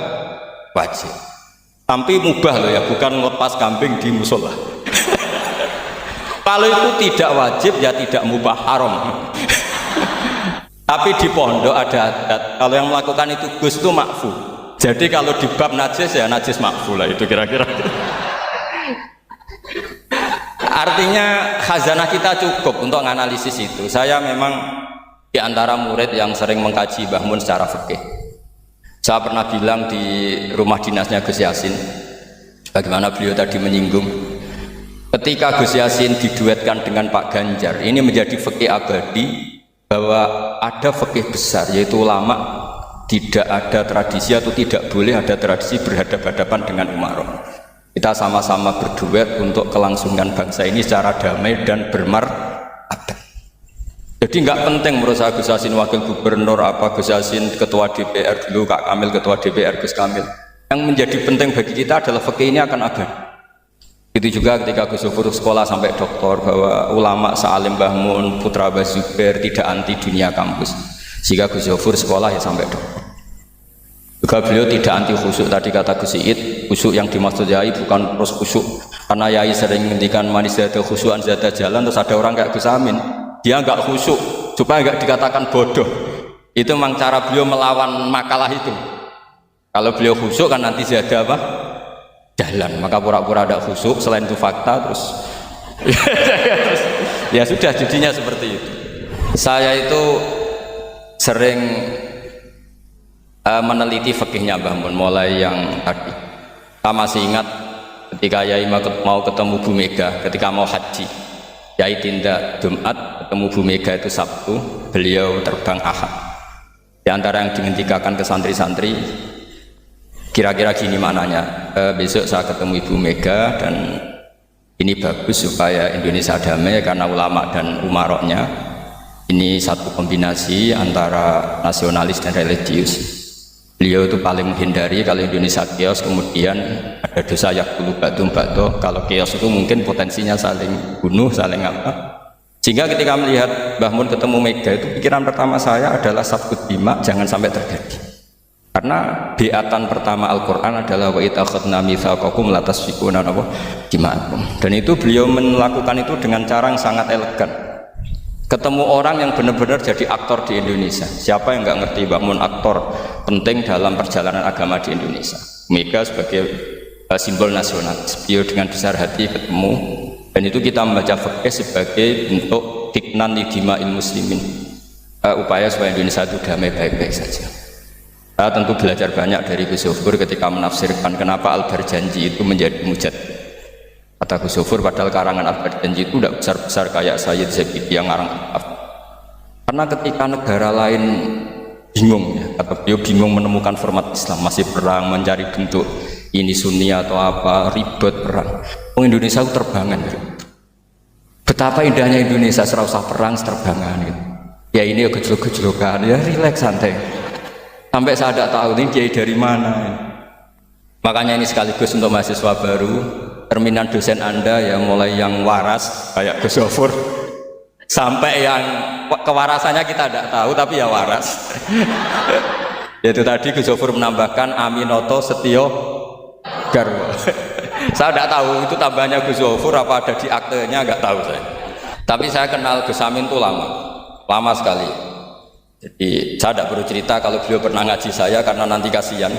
wajib. Tapi mubah loh ya, bukan lepas kambing di musola. Kalau itu tidak wajib ya tidak mubah, haram. Tapi di pondok ada adat, kalau yang melakukan itu Gus itu makfu. Jadi kalau di bab najis ya najis makfu lah, itu kira-kira. Artinya khazanah kita cukup untuk menganalisis itu. Saya memang di antara murid yang sering mengkaji Mbah Mun secara fikih. Saya pernah bilang di rumah dinasnya Gus Yasin, bagaimana beliau tadi menyinggung, ketika Gus Yasin diduetkan dengan Pak Ganjar, ini menjadi fikih abadi, bahwa ada fikih besar, yaitu ulama tidak ada tradisi atau tidak boleh ada tradisi berhadapan-hadapan dengan umarok. Kita sama-sama berduet untuk kelangsungan bangsa ini secara damai dan bermartabat. Jadi nggak penting menurut saya Gus Yasin wakil gubernur, apa Gus Yasin ketua DPR dulu, Kak Kamil ketua DPR, Gus Kamil. Yang menjadi penting bagi kita adalah fikih ini akan abadi. Itu juga ketika Gus Zofur sekolah sampai doktor, bahwa ulama Sa'alim Mbah Mun, putra Mbah Zubair tidak anti dunia kampus. Sehingga Gus Zofur sekolah ya sampai doktor. Juga beliau tidak anti khusyuk, tadi kata Gus Iid, khusyuk yang dimaksud Yai bukan terus khusyuk. Karena Yai sering menghentikan manis zada khusyuan zada jalan, terus ada orang kayak Gus Amin, dia enggak khusyuk supaya enggak dikatakan bodoh. Itu memang cara beliau melawan makalah itu. Kalau beliau khusyuk kan nanti zada apa? Jalan, maka pura-pura ada khusyuk, selain itu fakta terus ya sudah jadinya seperti itu. Saya itu sering meneliti fikihnya Mbah Mun, mulai yang tadi. Saya masih ingat ketika Yai mau ketemu Bu Mega, ketika mau haji, Yai tindak Jumat, ketemu Bu Mega itu Sabtu, beliau terbang Ahad. Di antara yang dihentikan ke santri-santri, kira-kira gini maknanya, besok saya ketemu Ibu Mega dan ini bagus supaya Indonesia damai karena ulama dan umaroknya. Ini satu kombinasi antara nasionalis dan religius. Beliau itu paling menghindari kalau Indonesia chaos, kemudian ada dosa yakulu ba'dum ba'do. Kalau chaos itu mungkin potensinya saling bunuh, saling apa. Sehingga ketika melihat Mbah Mun ketemu Mega itu pikiran pertama saya adalah sabkut bima, jangan sampai terjadi. Karena beatan pertama Al-Quran adalah wa idza akhadna mitsaqakum la tasfikuna dima'akum. Dan itu beliau melakukan itu dengan cara yang sangat elegan. Ketemu orang yang benar-benar jadi aktor di Indonesia. Siapa yang nggak ngerti Mbah Mun aktor penting dalam perjalanan agama di Indonesia. Mega sebagai simbol nasional. Beliau dengan besar hati ketemu, dan itu kita membaca fikih sebagai bentuk hiknan lidima'il muslimin, upaya supaya Indonesia itu damai baik-baik saja. Saya tentu belajar banyak dari Gus Zofur ketika menafsirkan kenapa Al-Barjanji itu menjadi mujad. Kata Gus Zofur, padahal karangan Al-Barjanji itu tidak besar-besar kayak Sayyid Zabidi yang ngarang kitab. Karena ketika negara lain bingung, ya, kata beliau bingung menemukan format Islam, masih perang, mencari bentuk ini Sunni atau apa, ribet perang. Indonesia itu terbangan. Gitu. Betapa indahnya Indonesia, serasa perang, terbangan. Gitu. Ya ini ya gejolak-gejolokan, ya rileks santai. Sampai saya tidak tahu ini kiai dari mana. Ya. Makanya ini sekaligus untuk mahasiswa baru, terminan dosen Anda yang mulai yang waras kayak Gus Zofur sampai yang kewarasannya kita tidak tahu tapi ya waras. Yaitu tadi Gus Zofur menambahkan Aminoto Setio Garwo. Saya tidak tahu itu tambahnya Gus Zofur apa ada di aktenya, nggak tahu saya. Tapi saya kenal Gus Amin itu lama sekali. Jadi saya tidak perlu cerita kalau beliau pernah ngaji saya karena nanti kasihan.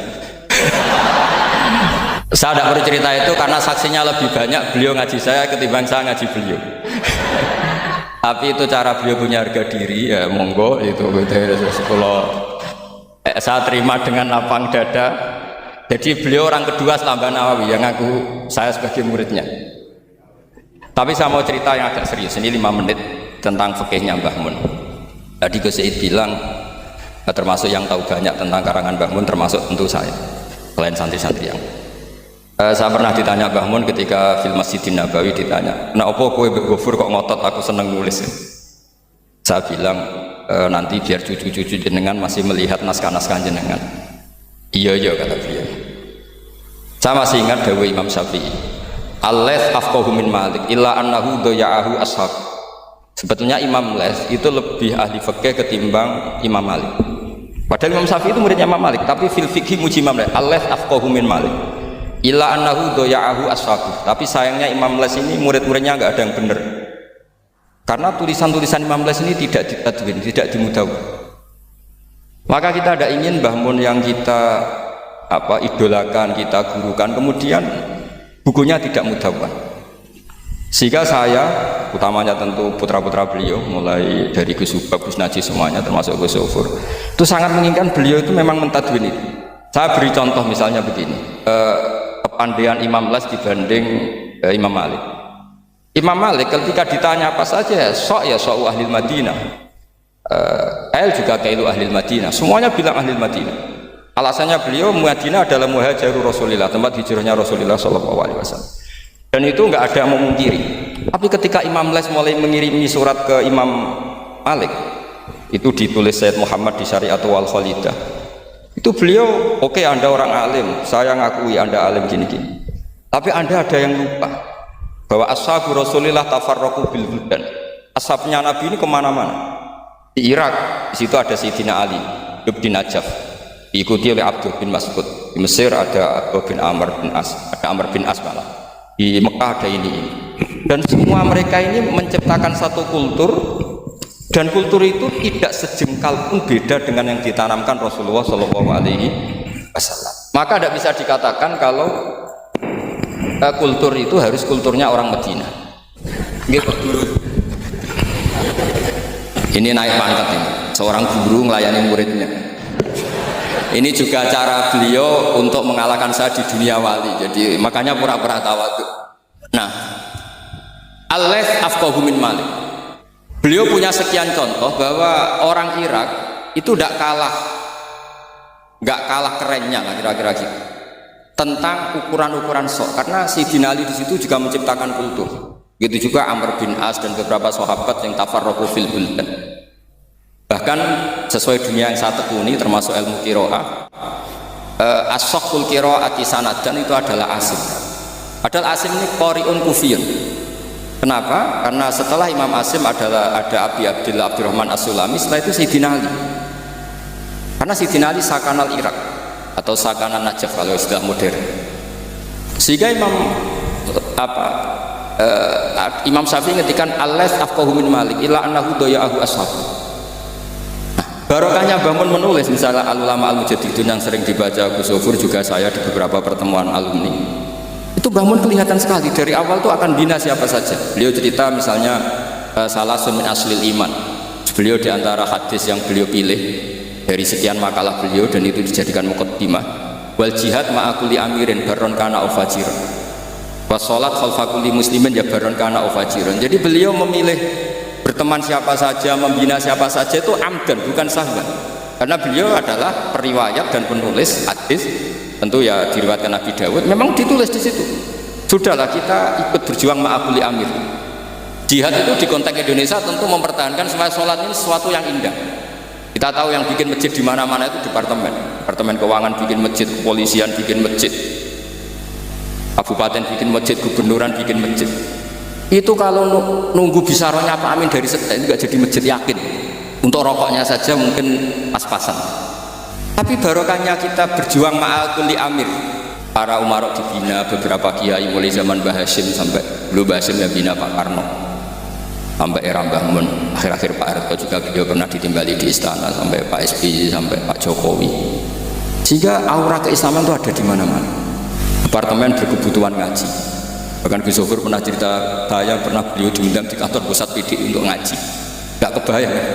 Saya tidak perlu cerita itu karena saksinya lebih banyak beliau ngaji saya ketimbang saya ngaji beliau. Tapi itu cara beliau punya harga diri, ya monggo itu kalau saya terima dengan lapang dada. Jadi beliau orang kedua setelah Mbah Nawawi yang ngaku saya sebagai muridnya. Tapi saya mau cerita yang agak serius, ini 5 menit tentang fikihnya Mbah Mun. Tadi Gus Said bilang termasuk yang tahu banyak tentang karangan Mbah Mun termasuk tentu saya, selain santri-santri yang saya pernah ditanya Mbah Mun ketika film Masjidin Nabawi ditanya, nah apa kowe Gofur kok ngotot aku seneng nulis. Saya bilang nanti biar cucu-cucu jenengan masih melihat naskah-naskah jenengan. Iya kata beliau. Saya masih ingat dawuh Imam Syafi'i, Al-Laits afqahu min Malik illa annahu daya'ahu ashab. Sebetulnya Imam Laits itu lebih ahli fikih ketimbang Imam Malik. Padahal Imam Syafi'i itu muridnya Imam Malik, tapi fil fikhi muji Imam Laits. Al-Laits afqahu min Malik illa annahu daya'ahu ashabu. Tapi sayangnya Imam Laits ini murid-muridnya nggak ada yang benar. Karena tulisan-tulisan Imam Laits ini tidak ditadwin, tidak dimudawwin. Maka kita tidak ingin Mbah Mun yang kita idolakan, kita gurukan, kemudian bukunya tidak mudawwan. Sehingga saya, utamanya tentu putra-putra beliau, mulai dari Gus Subab, Gus Najih semuanya, termasuk Gus Zofur, itu sangat menginginkan beliau itu memang mentadwin itu. Saya beri contoh misalnya begini, kepandaian Imam Laits dibanding Imam Malik. Imam Malik ketika ditanya apa saja, sok ahli Madinah. Juga kailu ahli Madinah, semuanya bilang ahli Madinah. Alasannya beliau Madinah adalah muhajirur Rasulillah, tempat hijrahnya Rasulullah SAW. Dan itu nggak ada yang memungkiri. Tapi ketika Imam Laits mulai mengirimi surat ke Imam Malik, itu ditulis Sayyid Muhammad di Syariatul Wal Khalidah. Itu beliau, oke, Anda orang alim, saya ngakui Anda alim gini-gini. Tapi Anda ada yang lupa bahwa ashabu Rasulillah tafarraqu bil buldan. Ashabnya Nabi ini kemana-mana. Di Irak, di situ ada Sayyidina Ali bin Najaf, diikuti oleh Abdul bin Mas'ud. Di Mesir ada Abdul bin Amr bin As, ada Amr bin As malah. Di Mekah ada ini. Dan semua mereka ini menciptakan satu kultur, dan kultur itu tidak sejengkal pun beda dengan yang ditanamkan Rasulullah SAW. Maka tidak bisa dikatakan kalau kultur itu harus kulturnya orang Medina. Gitu. Ini naik pangkat ini, seorang guru melayani muridnya. Ini juga cara beliau untuk mengalahkan saya di dunia wali. Jadi makanya pura-pura tawadhu. Nah, Al-Laits afqahu min Malik. Beliau punya sekian contoh bahwa orang Irak itu tidak kalah kerennya lah kira-kira gitu. Tentang ukuran-ukuran sok, karena Sayyidina Ali di situ juga menciptakan kultur. Begitu juga Amr bin As dan beberapa sahabat yang tafarraqu fil buldan. Bahkan sesuai dunia yang saya tekuni termasuk ilmu qiraah, as-sakhul qiraati sanadan itu adalah Asim. Padahal Asim ini qari'un kufiyun. Kenapa? Karena setelah Imam Asim ada Abi Abdillah Abdurrahman As-Sulami, setelah itu Sayyidina Ali. Karena Sayyidina Ali sakanal Irak atau sakanal Najaf kalau istilah modern. Sehingga Imam Syafi'i ngetikan Allah afqahu min Malik illa annahu daya'ahu ashabu. Barokahnya bangun menulis misalnya al-ulama al-mujaddidun yang sering dibaca Gus Zofur, juga saya di beberapa pertemuan alumni, itu bangun kelihatan sekali dari awal tuh akan bina siapa saja. Beliau cerita misalnya salasun min aslil iman, beliau diantara hadis yang beliau pilih dari sekian makalah beliau dan itu dijadikan muqaddimah, wal jihad ma'akuli amirin baron kana ufajiron wasolat khalfakuli muslimin ya baron kana ufajiron. Jadi beliau memilih berteman siapa saja, membina siapa saja itu amdan, bukan sahwan. Karena beliau adalah periwayat dan penulis hadis, tentu ya diriwayatkan Nabi Dawud, memang ditulis di situ. Sudahlah kita ikut berjuang ma'akuli amir. Jihad itu di konteks Indonesia tentu mempertahankan supaya sholat ini sesuatu yang indah. Kita tahu yang bikin masjid di mana-mana itu departemen keuangan bikin masjid, kepolisian bikin masjid, kabupaten bikin masjid, gubernuran bikin masjid. Itu kalau nunggu bisaronya Pak Amin dari setel itu gak jadi masjid, yakin. Untuk rokoknya saja mungkin pas-pasan. Tapi barokahnya kita berjuang ma'al kulli amir. Para umarok dibina, beberapa kiai mulai zaman Mbah Hasyim sampai belum Mbah Hasyim yang bina Pak Karno, sampai era Mbah Mun, akhir-akhir Pak Harto juga beliau pernah ditimbali di istana, sampai Pak SBY, sampai Pak Jokowi. Sehingga aura keislaman itu ada di mana-mana. Departemen berkebutuhan ngaji. Bahkan Gus Zofur pernah cerita, saya pernah beliau diundang di kantor pusat PD untuk ngaji. Gak kebayang ya.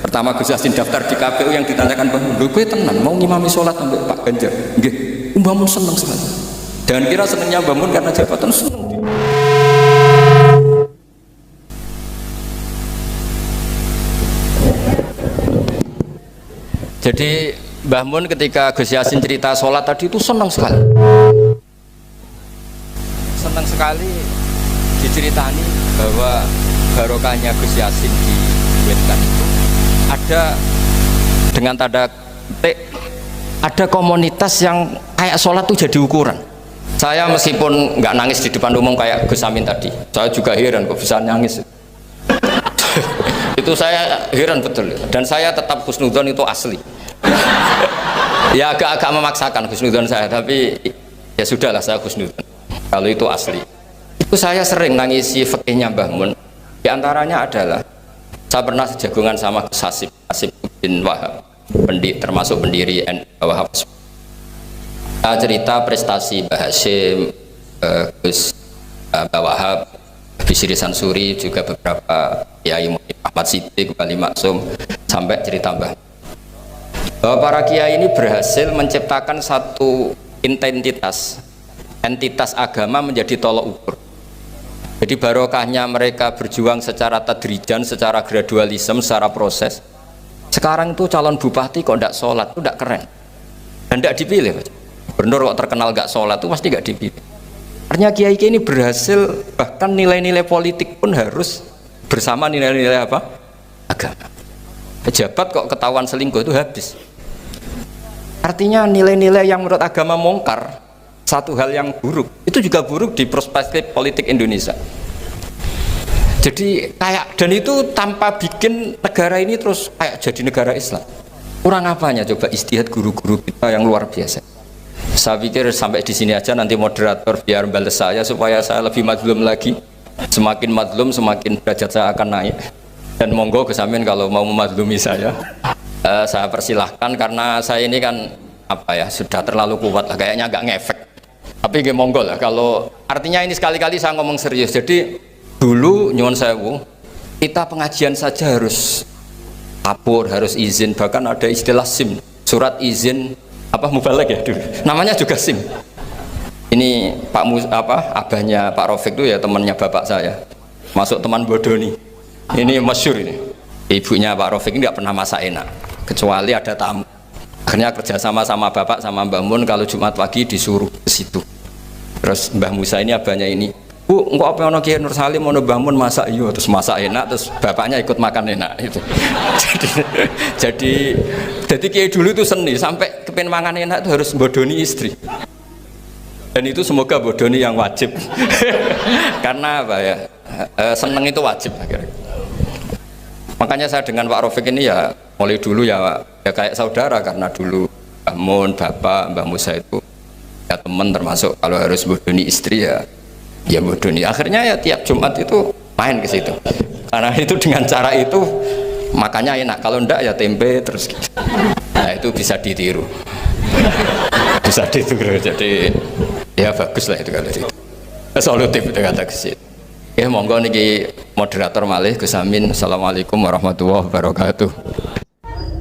Pertama Gus Yassin daftar di KPU yang ditanyakan Mbah Mun, gue tenan mau ngimami sholat sampai Pak Ganjar. Nggih, Mbah Mun seneng sekali. Jangan kira senengnya Mbah Mun karena jabatan, seneng. Jadi Mbah Mun ketika Gus Yassin cerita sholat tadi itu seneng sekali. Senang sekali diceritani bahwa barokahnya Gus Yassin di Wetan itu ada dengan tanda petik, ada komunitas yang kayak sholat tuh jadi ukuran. Saya meskipun nggak nangis di depan umum kayak Gus Amin tadi, saya juga heran kok bisa nangis. Itu saya heran betul, dan saya tetap husnudzon itu asli. Ya agak memaksakan husnudzon saya, tapi ya sudahlah saya husnudzon. Kalau itu asli. Itu saya sering nangisi fikihnya Mbah Mun. Di antaranya adalah saya pernah sejagongan sama Gus Hasib bin Wahab, termasuk pendiri NU Wahab. Saya cerita prestasi Mbah Hasyim, Gus Wahab, Bisri Sansuri, juga beberapa kiai Ahmad Siddiq, Wali Maksum, sampai cerita Mbah bahwa para kiai ini berhasil menciptakan satu entitas agama menjadi tolok ukur. Jadi barokahnya mereka berjuang secara tadrijan, secara gradualisme, secara proses. Sekarang itu calon bupati kok tidak sholat, itu tidak keren dan tidak dipilih. Gubernur kok terkenal nggak sholat itu pasti nggak dipilih. Artinya kiai ini berhasil, bahkan nilai-nilai politik pun harus bersama nilai-nilai apa? Agama. Pejabat kok ketahuan selingkuh itu habis. Artinya nilai-nilai yang menurut agama mungkar, satu hal yang buruk, itu juga buruk di perspektif politik Indonesia. Jadi kayak, dan itu tanpa bikin negara ini terus kayak jadi negara Islam. Kurang apanya coba ijtihad guru-guru kita yang luar biasa. Saya pikir sampai di sini aja, nanti moderator biar balas saya supaya saya lebih madlum lagi. Semakin madlum semakin derajat saya akan naik. Dan monggo Gus Amin kalau mau memadlumi saya persilahkan, karena saya ini kan apa ya, sudah terlalu kuat lah, kayaknya agak ngefek. Tapi nggih monggo lah, kalau artinya ini sekali-kali saya ngomong serius. Jadi dulu nyuwun sewu, kita pengajian saja harus lapor, harus izin, bahkan ada istilah SIM, surat izin apa mubalek ya dulu. Namanya juga SIM. Ini abahnya Pak Rafiq itu ya temannya bapak saya. Masuk teman bodoni. Ini masyhur ini. Ibunya Pak Rafiq ini nggak pernah masak enak, kecuali ada tamu. Akhirnya kerjasama sama bapak sama Mbah Mun, kalau Jumat pagi disuruh ke situ. Terus Mbah Musa ini abahnya ini, Bu, engko apa ono Kiai Nur Salim ono bangun masak iya terus masak enak terus bapaknya ikut makan enak itu. jadi Kiai dulu itu seni sampai kepen mangan enak itu harus bodoni istri. Dan itu semoga bodoni yang wajib. Karena apa ya? Seneng itu wajib akhirnya. Makanya saya dengan Pak Rafiq ini ya mulai dulu ya kayak saudara karena dulu Mbah Mun, Bapak, Mbah Musa itu ya teman termasuk kalau harus bodoni istri ya bodoni. Akhirnya ya tiap Jumat itu main ke situ. Karena itu dengan cara itu makanya enak. Kalau enggak ya tempe terus gitu. Nah itu bisa ditiru. Bisa ditiru. Jadi ya bagus lah itu kalau itu. Solutif itu kata ke situ. Ya monggo niki moderator malih Gus Amin. Assalamualaikum warahmatullahi wabarakatuh.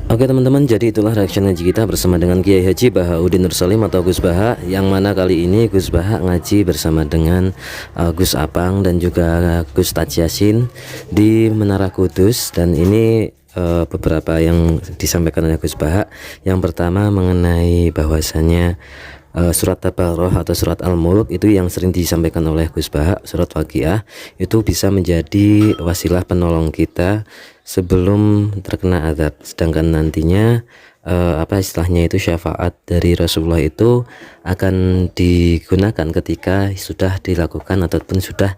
Oke teman-teman, jadi itulah reaction ngaji kita bersama dengan Kiai Haji Bahauddin Nur Salim atau Gus Baha, yang mana kali ini Gus Baha ngaji bersama dengan Gus Apang dan juga Gus Taj Yasin di Menara Kudus. Dan ini beberapa yang disampaikan oleh Gus Baha. Yang pertama mengenai bahwasannya surat Tabarok atau surat Al-Mulk itu yang sering disampaikan oleh Gus Baha, surat Waqiah itu bisa menjadi wasilah penolong kita sebelum terkena azab. Sedangkan nantinya apa istilahnya itu syafaat dari Rasulullah itu akan digunakan ketika sudah dilakukan ataupun sudah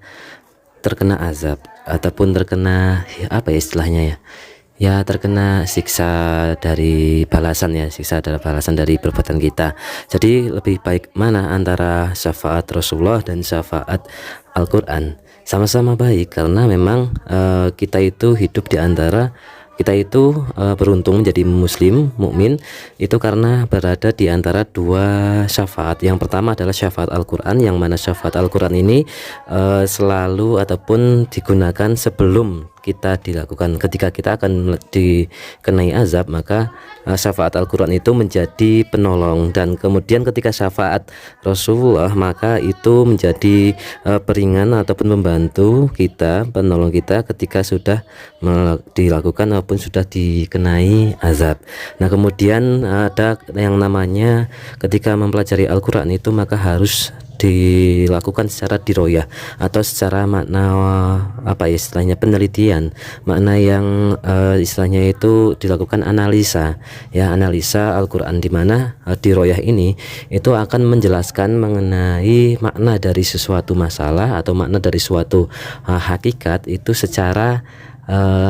terkena azab ataupun terkena apa ya istilahnya ya terkena siksa dari balasan ya, siksa adalah balasan dari perbuatan kita. Jadi lebih baik mana antara syafaat Rasulullah dan syafaat Al-Quran? Sama-sama baik karena memang kita itu hidup di antara kita itu beruntung menjadi muslim mukmin itu karena berada di antara dua syafaat. Yang pertama adalah syafaat Al-Quran, yang mana syafaat Al-Quran ini selalu ataupun digunakan sebelum kita dilakukan. Ketika kita akan dikenai azab, maka syafaat Al-Quran itu menjadi penolong. Dan kemudian ketika syafaat Rasulullah, maka itu menjadi peringan ataupun membantu kita, penolong kita ketika sudah dilakukan maupun sudah dikenai azab. Nah kemudian ada yang namanya ketika mempelajari Al-Quran itu maka harus dilakukan secara diroyah atau secara makna apa istilahnya penelitian, makna yang istilahnya itu dilakukan analisa ya, analisa Al-Quran, di mana diroyah ini itu akan menjelaskan mengenai makna dari sesuatu masalah atau makna dari suatu hakikat itu secara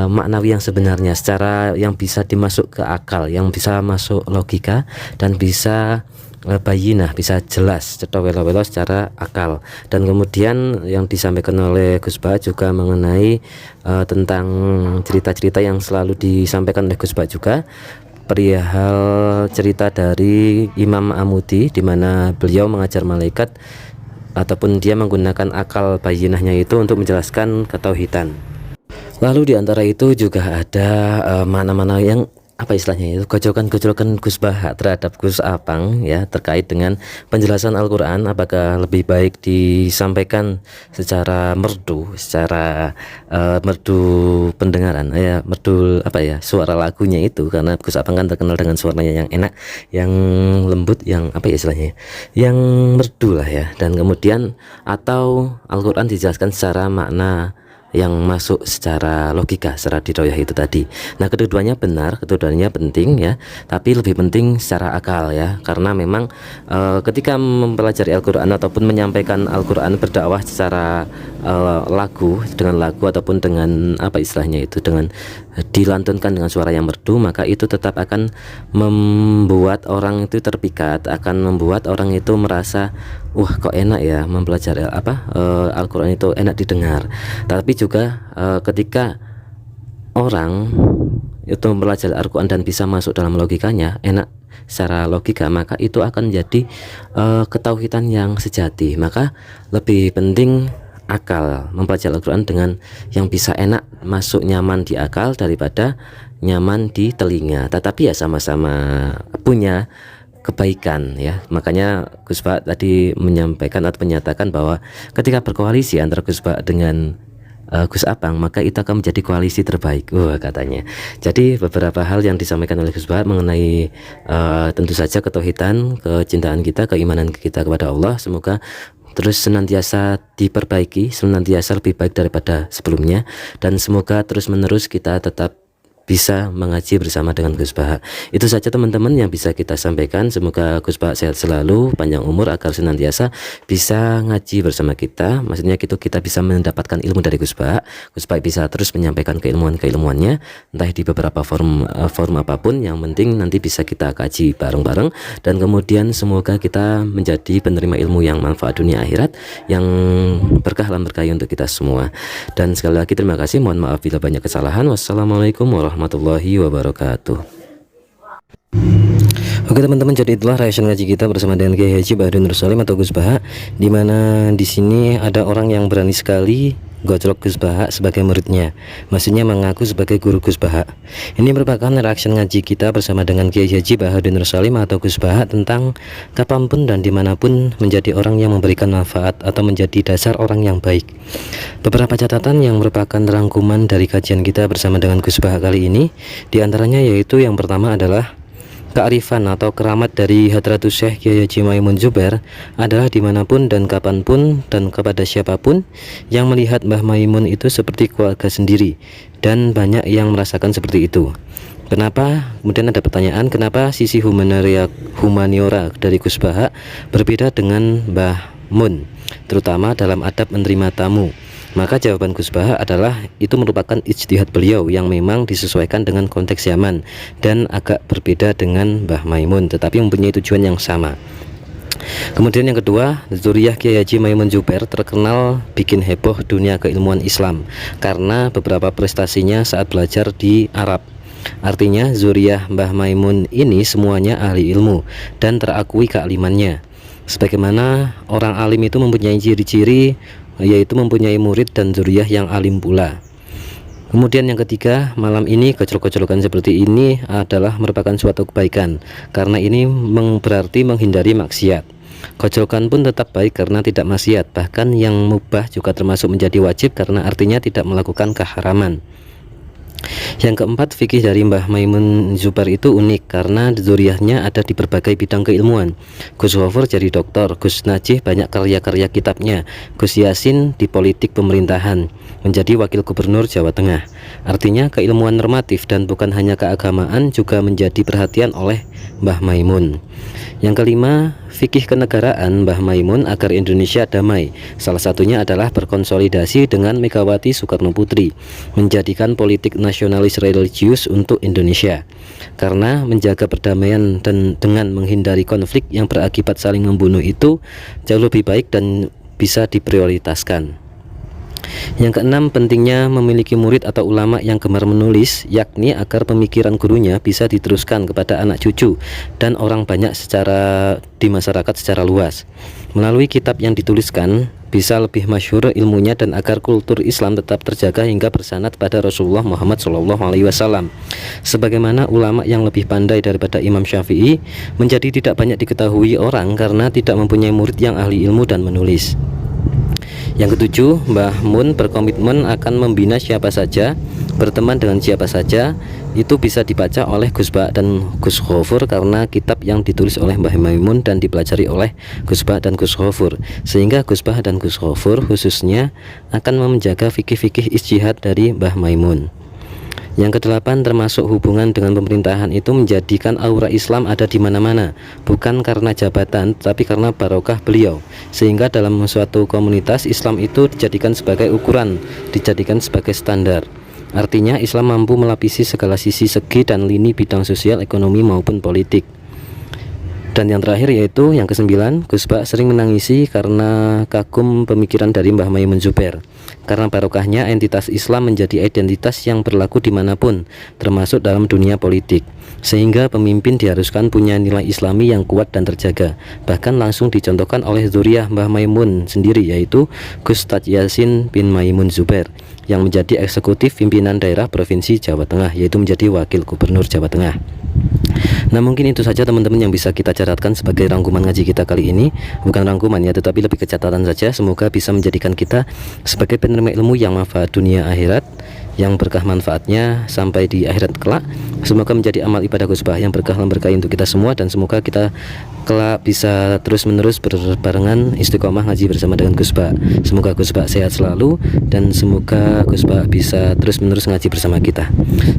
maknawi yang sebenarnya, secara yang bisa dimasuk ke akal, yang bisa masuk logika dan bisa bayinah, bisa jelas cetowelo-welo secara akal. Dan kemudian yang disampaikan oleh Gus Baha juga mengenai tentang cerita-cerita yang selalu disampaikan oleh Gus Baha juga perihal cerita dari Imam Amudi, di mana beliau mengajar malaikat ataupun dia menggunakan akal bayinahnya itu untuk menjelaskan ketauhidan. Lalu diantara itu juga ada mana-mana yang apa istilahnya itu gojolokan Gus Baha terhadap Gus Apang ya, terkait dengan penjelasan Al-Quran, apakah lebih baik disampaikan secara merdu, secara merdu pendengaran ya, merdu apa ya suara lagunya itu, karena Gus Apang kan terkenal dengan suaranya yang enak, yang lembut, yang apa ya istilahnya, yang merdu lah ya. Dan kemudian atau Al-Quran dijelaskan secara makna yang masuk secara logika, secara diroyah itu tadi. Nah kedua-duanya benar, kedua-duanya penting ya, tapi lebih penting secara akal ya, karena memang ketika mempelajari Al-Quran ataupun menyampaikan Al-Quran, berdakwah secara lagu, dengan lagu ataupun dengan apa istilahnya itu, dengan dilantunkan dengan suara yang merdu, maka itu tetap akan membuat orang itu terpikat, akan membuat orang itu merasa wah kok enak ya mempelajari Al-Quran itu enak didengar. Tapi juga ketika orang itu mempelajari Al-Quran dan bisa masuk dalam logikanya, enak secara logika, maka itu akan menjadi ketauhidan yang sejati. Maka lebih penting akal, mempelajari Al-Quran dengan yang bisa enak masuk nyaman di akal daripada nyaman di telinga, tetapi ya sama-sama punya kebaikan ya. Makanya Gus Baha tadi menyampaikan atau menyatakan bahwa ketika berkoalisi antara Gus Baha dengan Gus Apang, maka itu akan menjadi koalisi terbaik, katanya. Jadi beberapa hal yang disampaikan oleh Gus Baha mengenai tentu saja ketauhidan, kecintaan kita, keimanan kita kepada Allah, semoga terus senantiasa diperbaiki, senantiasa lebih baik daripada sebelumnya, dan semoga terus-menerus kita tetap bisa mengaji bersama dengan Gus Baha. Itu saja teman-teman yang bisa kita sampaikan. Semoga Gus Baha sehat selalu, panjang umur, agar senantiasa bisa ngaji bersama kita. Maksudnya kita bisa mendapatkan ilmu dari Gus Baha. Gus Baha bisa terus menyampaikan keilmuannya, entah di beberapa forum apapun. Yang penting nanti bisa kita kaji bareng-bareng, dan kemudian semoga kita menjadi penerima ilmu yang manfaat dunia akhirat, yang berkah untuk kita semua. Dan sekali lagi terima kasih, mohon maaf bila banyak kesalahan. Wassalamualaikum warahmatullahi wabarakatuh. Oke teman-teman, jadi itulah reaction ngaji kita bersama dengan Kiai Haji Baharudin Nur Salim atau Gus Baha, dimana di sini ada orang yang berani sekali gojlok Gus Baha sebagai muridnya, maksudnya mengaku sebagai guru Gus Baha. Ini merupakan reaction ngaji kita bersama dengan Kiai Haji Baharudin Nur Salim atau Gus Baha tentang kapanpun dan dimanapun menjadi orang yang memberikan manfaat atau menjadi dasar orang yang baik. Beberapa catatan yang merupakan rangkuman dari kajian kita bersama dengan Gus Baha kali ini, diantaranya yaitu yang pertama adalah kearifan atau keramat dari Hadratus Syekh Kiai Haji Maimun Zubair adalah dimanapun dan kapanpun dan kepada siapapun yang melihat Mbah Maimun itu seperti keluarga sendiri, dan banyak yang merasakan seperti itu. Kenapa? Kemudian ada pertanyaan, kenapa sisi humaniora dari Gus Baha berbeda dengan Mbah Mun, terutama dalam adab menerima tamu? Maka jawaban Gus Baha adalah itu merupakan ijtihad beliau yang memang disesuaikan dengan konteks zaman dan agak berbeda dengan Mbah Maimun, tetapi mempunyai tujuan yang sama. Kemudian yang kedua, zuriyah Kiai Haji Maimun Zubair terkenal bikin heboh dunia keilmuan Islam karena beberapa prestasinya saat belajar di Arab. Artinya zuriyah Mbah Maimun ini semuanya ahli ilmu dan terakui kealimannya. Sebagaimana orang alim itu mempunyai ciri-ciri, yaitu mempunyai murid dan zuriyah yang alim pula. Kemudian yang ketiga, malam ini gojlok-gojlokan seperti ini adalah merupakan suatu kebaikan, karena ini berarti menghindari maksiat. Gojlokan pun tetap baik karena tidak maksiat, bahkan yang mubah juga termasuk menjadi wajib karena artinya tidak melakukan keharaman. Yang keempat, fikih dari Mbah Maimun Zubair itu unik karena zuriyahnya ada di berbagai bidang keilmuan. Gus Ghafur jadi dokter, Gus Najih banyak karya-karya kitabnya, Gus Yasin di politik pemerintahan, menjadi wakil gubernur Jawa Tengah. Artinya keilmuan normatif dan bukan hanya keagamaan juga menjadi perhatian oleh Mbah Maimun. Yang kelima, fikih kenegaraan Mbah Maimun agar Indonesia damai. Salah satunya adalah berkonsolidasi dengan Megawati Soekarno Putri, menjadikan politik nasionalis religius untuk Indonesia. Karena menjaga perdamaian dan dengan menghindari konflik yang berakibat saling membunuh itu jauh lebih baik dan bisa diprioritaskan. Yang keenam, pentingnya memiliki murid atau ulama yang gemar menulis, yakni agar pemikiran gurunya bisa diteruskan kepada anak cucu dan orang banyak di masyarakat secara luas. Melalui kitab yang dituliskan bisa lebih masyhur ilmunya dan agar kultur Islam tetap terjaga hingga bersanad pada Rasulullah Muhammad SAW. Sebagaimana ulama yang lebih pandai daripada Imam Syafi'i menjadi tidak banyak diketahui orang karena tidak mempunyai murid yang ahli ilmu dan menulis. Yang ketujuh, Mbah Mun berkomitmen akan membina siapa saja, berteman dengan siapa saja. Itu bisa dibaca oleh Gus Baha dan Gus Ghafur karena kitab yang ditulis oleh Mbah Maimun dan dipelajari oleh Gus Baha dan Gus Ghafur, sehingga Gus Baha dan Gus Ghafur khususnya akan menjaga fikih-fikih ijtihad dari Mbah Maimun. Yang kedelapan, termasuk hubungan dengan pemerintahan itu menjadikan aura Islam ada di mana-mana, bukan karena jabatan, tapi karena barokah beliau. Sehingga dalam suatu komunitas Islam itu dijadikan sebagai ukuran, dijadikan sebagai standar. Artinya Islam mampu melapisi segala sisi segi dan lini bidang sosial, ekonomi maupun politik. Dan yang terakhir yaitu yang kesembilan, Gus Baha sering menangisi karena kagum pemikiran dari Mbah Maimun Zubair. Karena barokahnya entitas Islam menjadi identitas yang berlaku dimanapun, termasuk dalam dunia politik. Sehingga pemimpin diharuskan punya nilai Islami yang kuat dan terjaga. Bahkan langsung dicontohkan oleh zuriyah Mbah Maimun sendiri, yaitu Gus Taj Yasin bin Maimun Zubair, yang menjadi eksekutif pimpinan daerah Provinsi Jawa Tengah, yaitu menjadi wakil gubernur Jawa Tengah. Nah, mungkin itu saja teman-teman yang bisa kita catatkan sebagai rangkuman ngaji kita kali ini. Bukan rangkuman ya, tetapi lebih ke catatan saja. Semoga bisa menjadikan kita sebagai penerima ilmu yang manfaat dunia akhirat, yang berkah manfaatnya sampai di akhirat kelak. Semoga menjadi amal ibadah Gus Bah yang berkah untuk kita semua, dan semoga kita kelak bisa terus menerus berbarengan istiqomah ngaji bersama dengan Gus Bah. Semoga Gus Bah sehat selalu, dan semoga Gus Bah bisa terus menerus ngaji bersama kita.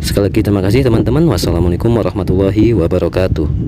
Sekali lagi terima kasih teman-teman. Wassalamualaikum warahmatullahi wabarakatuh.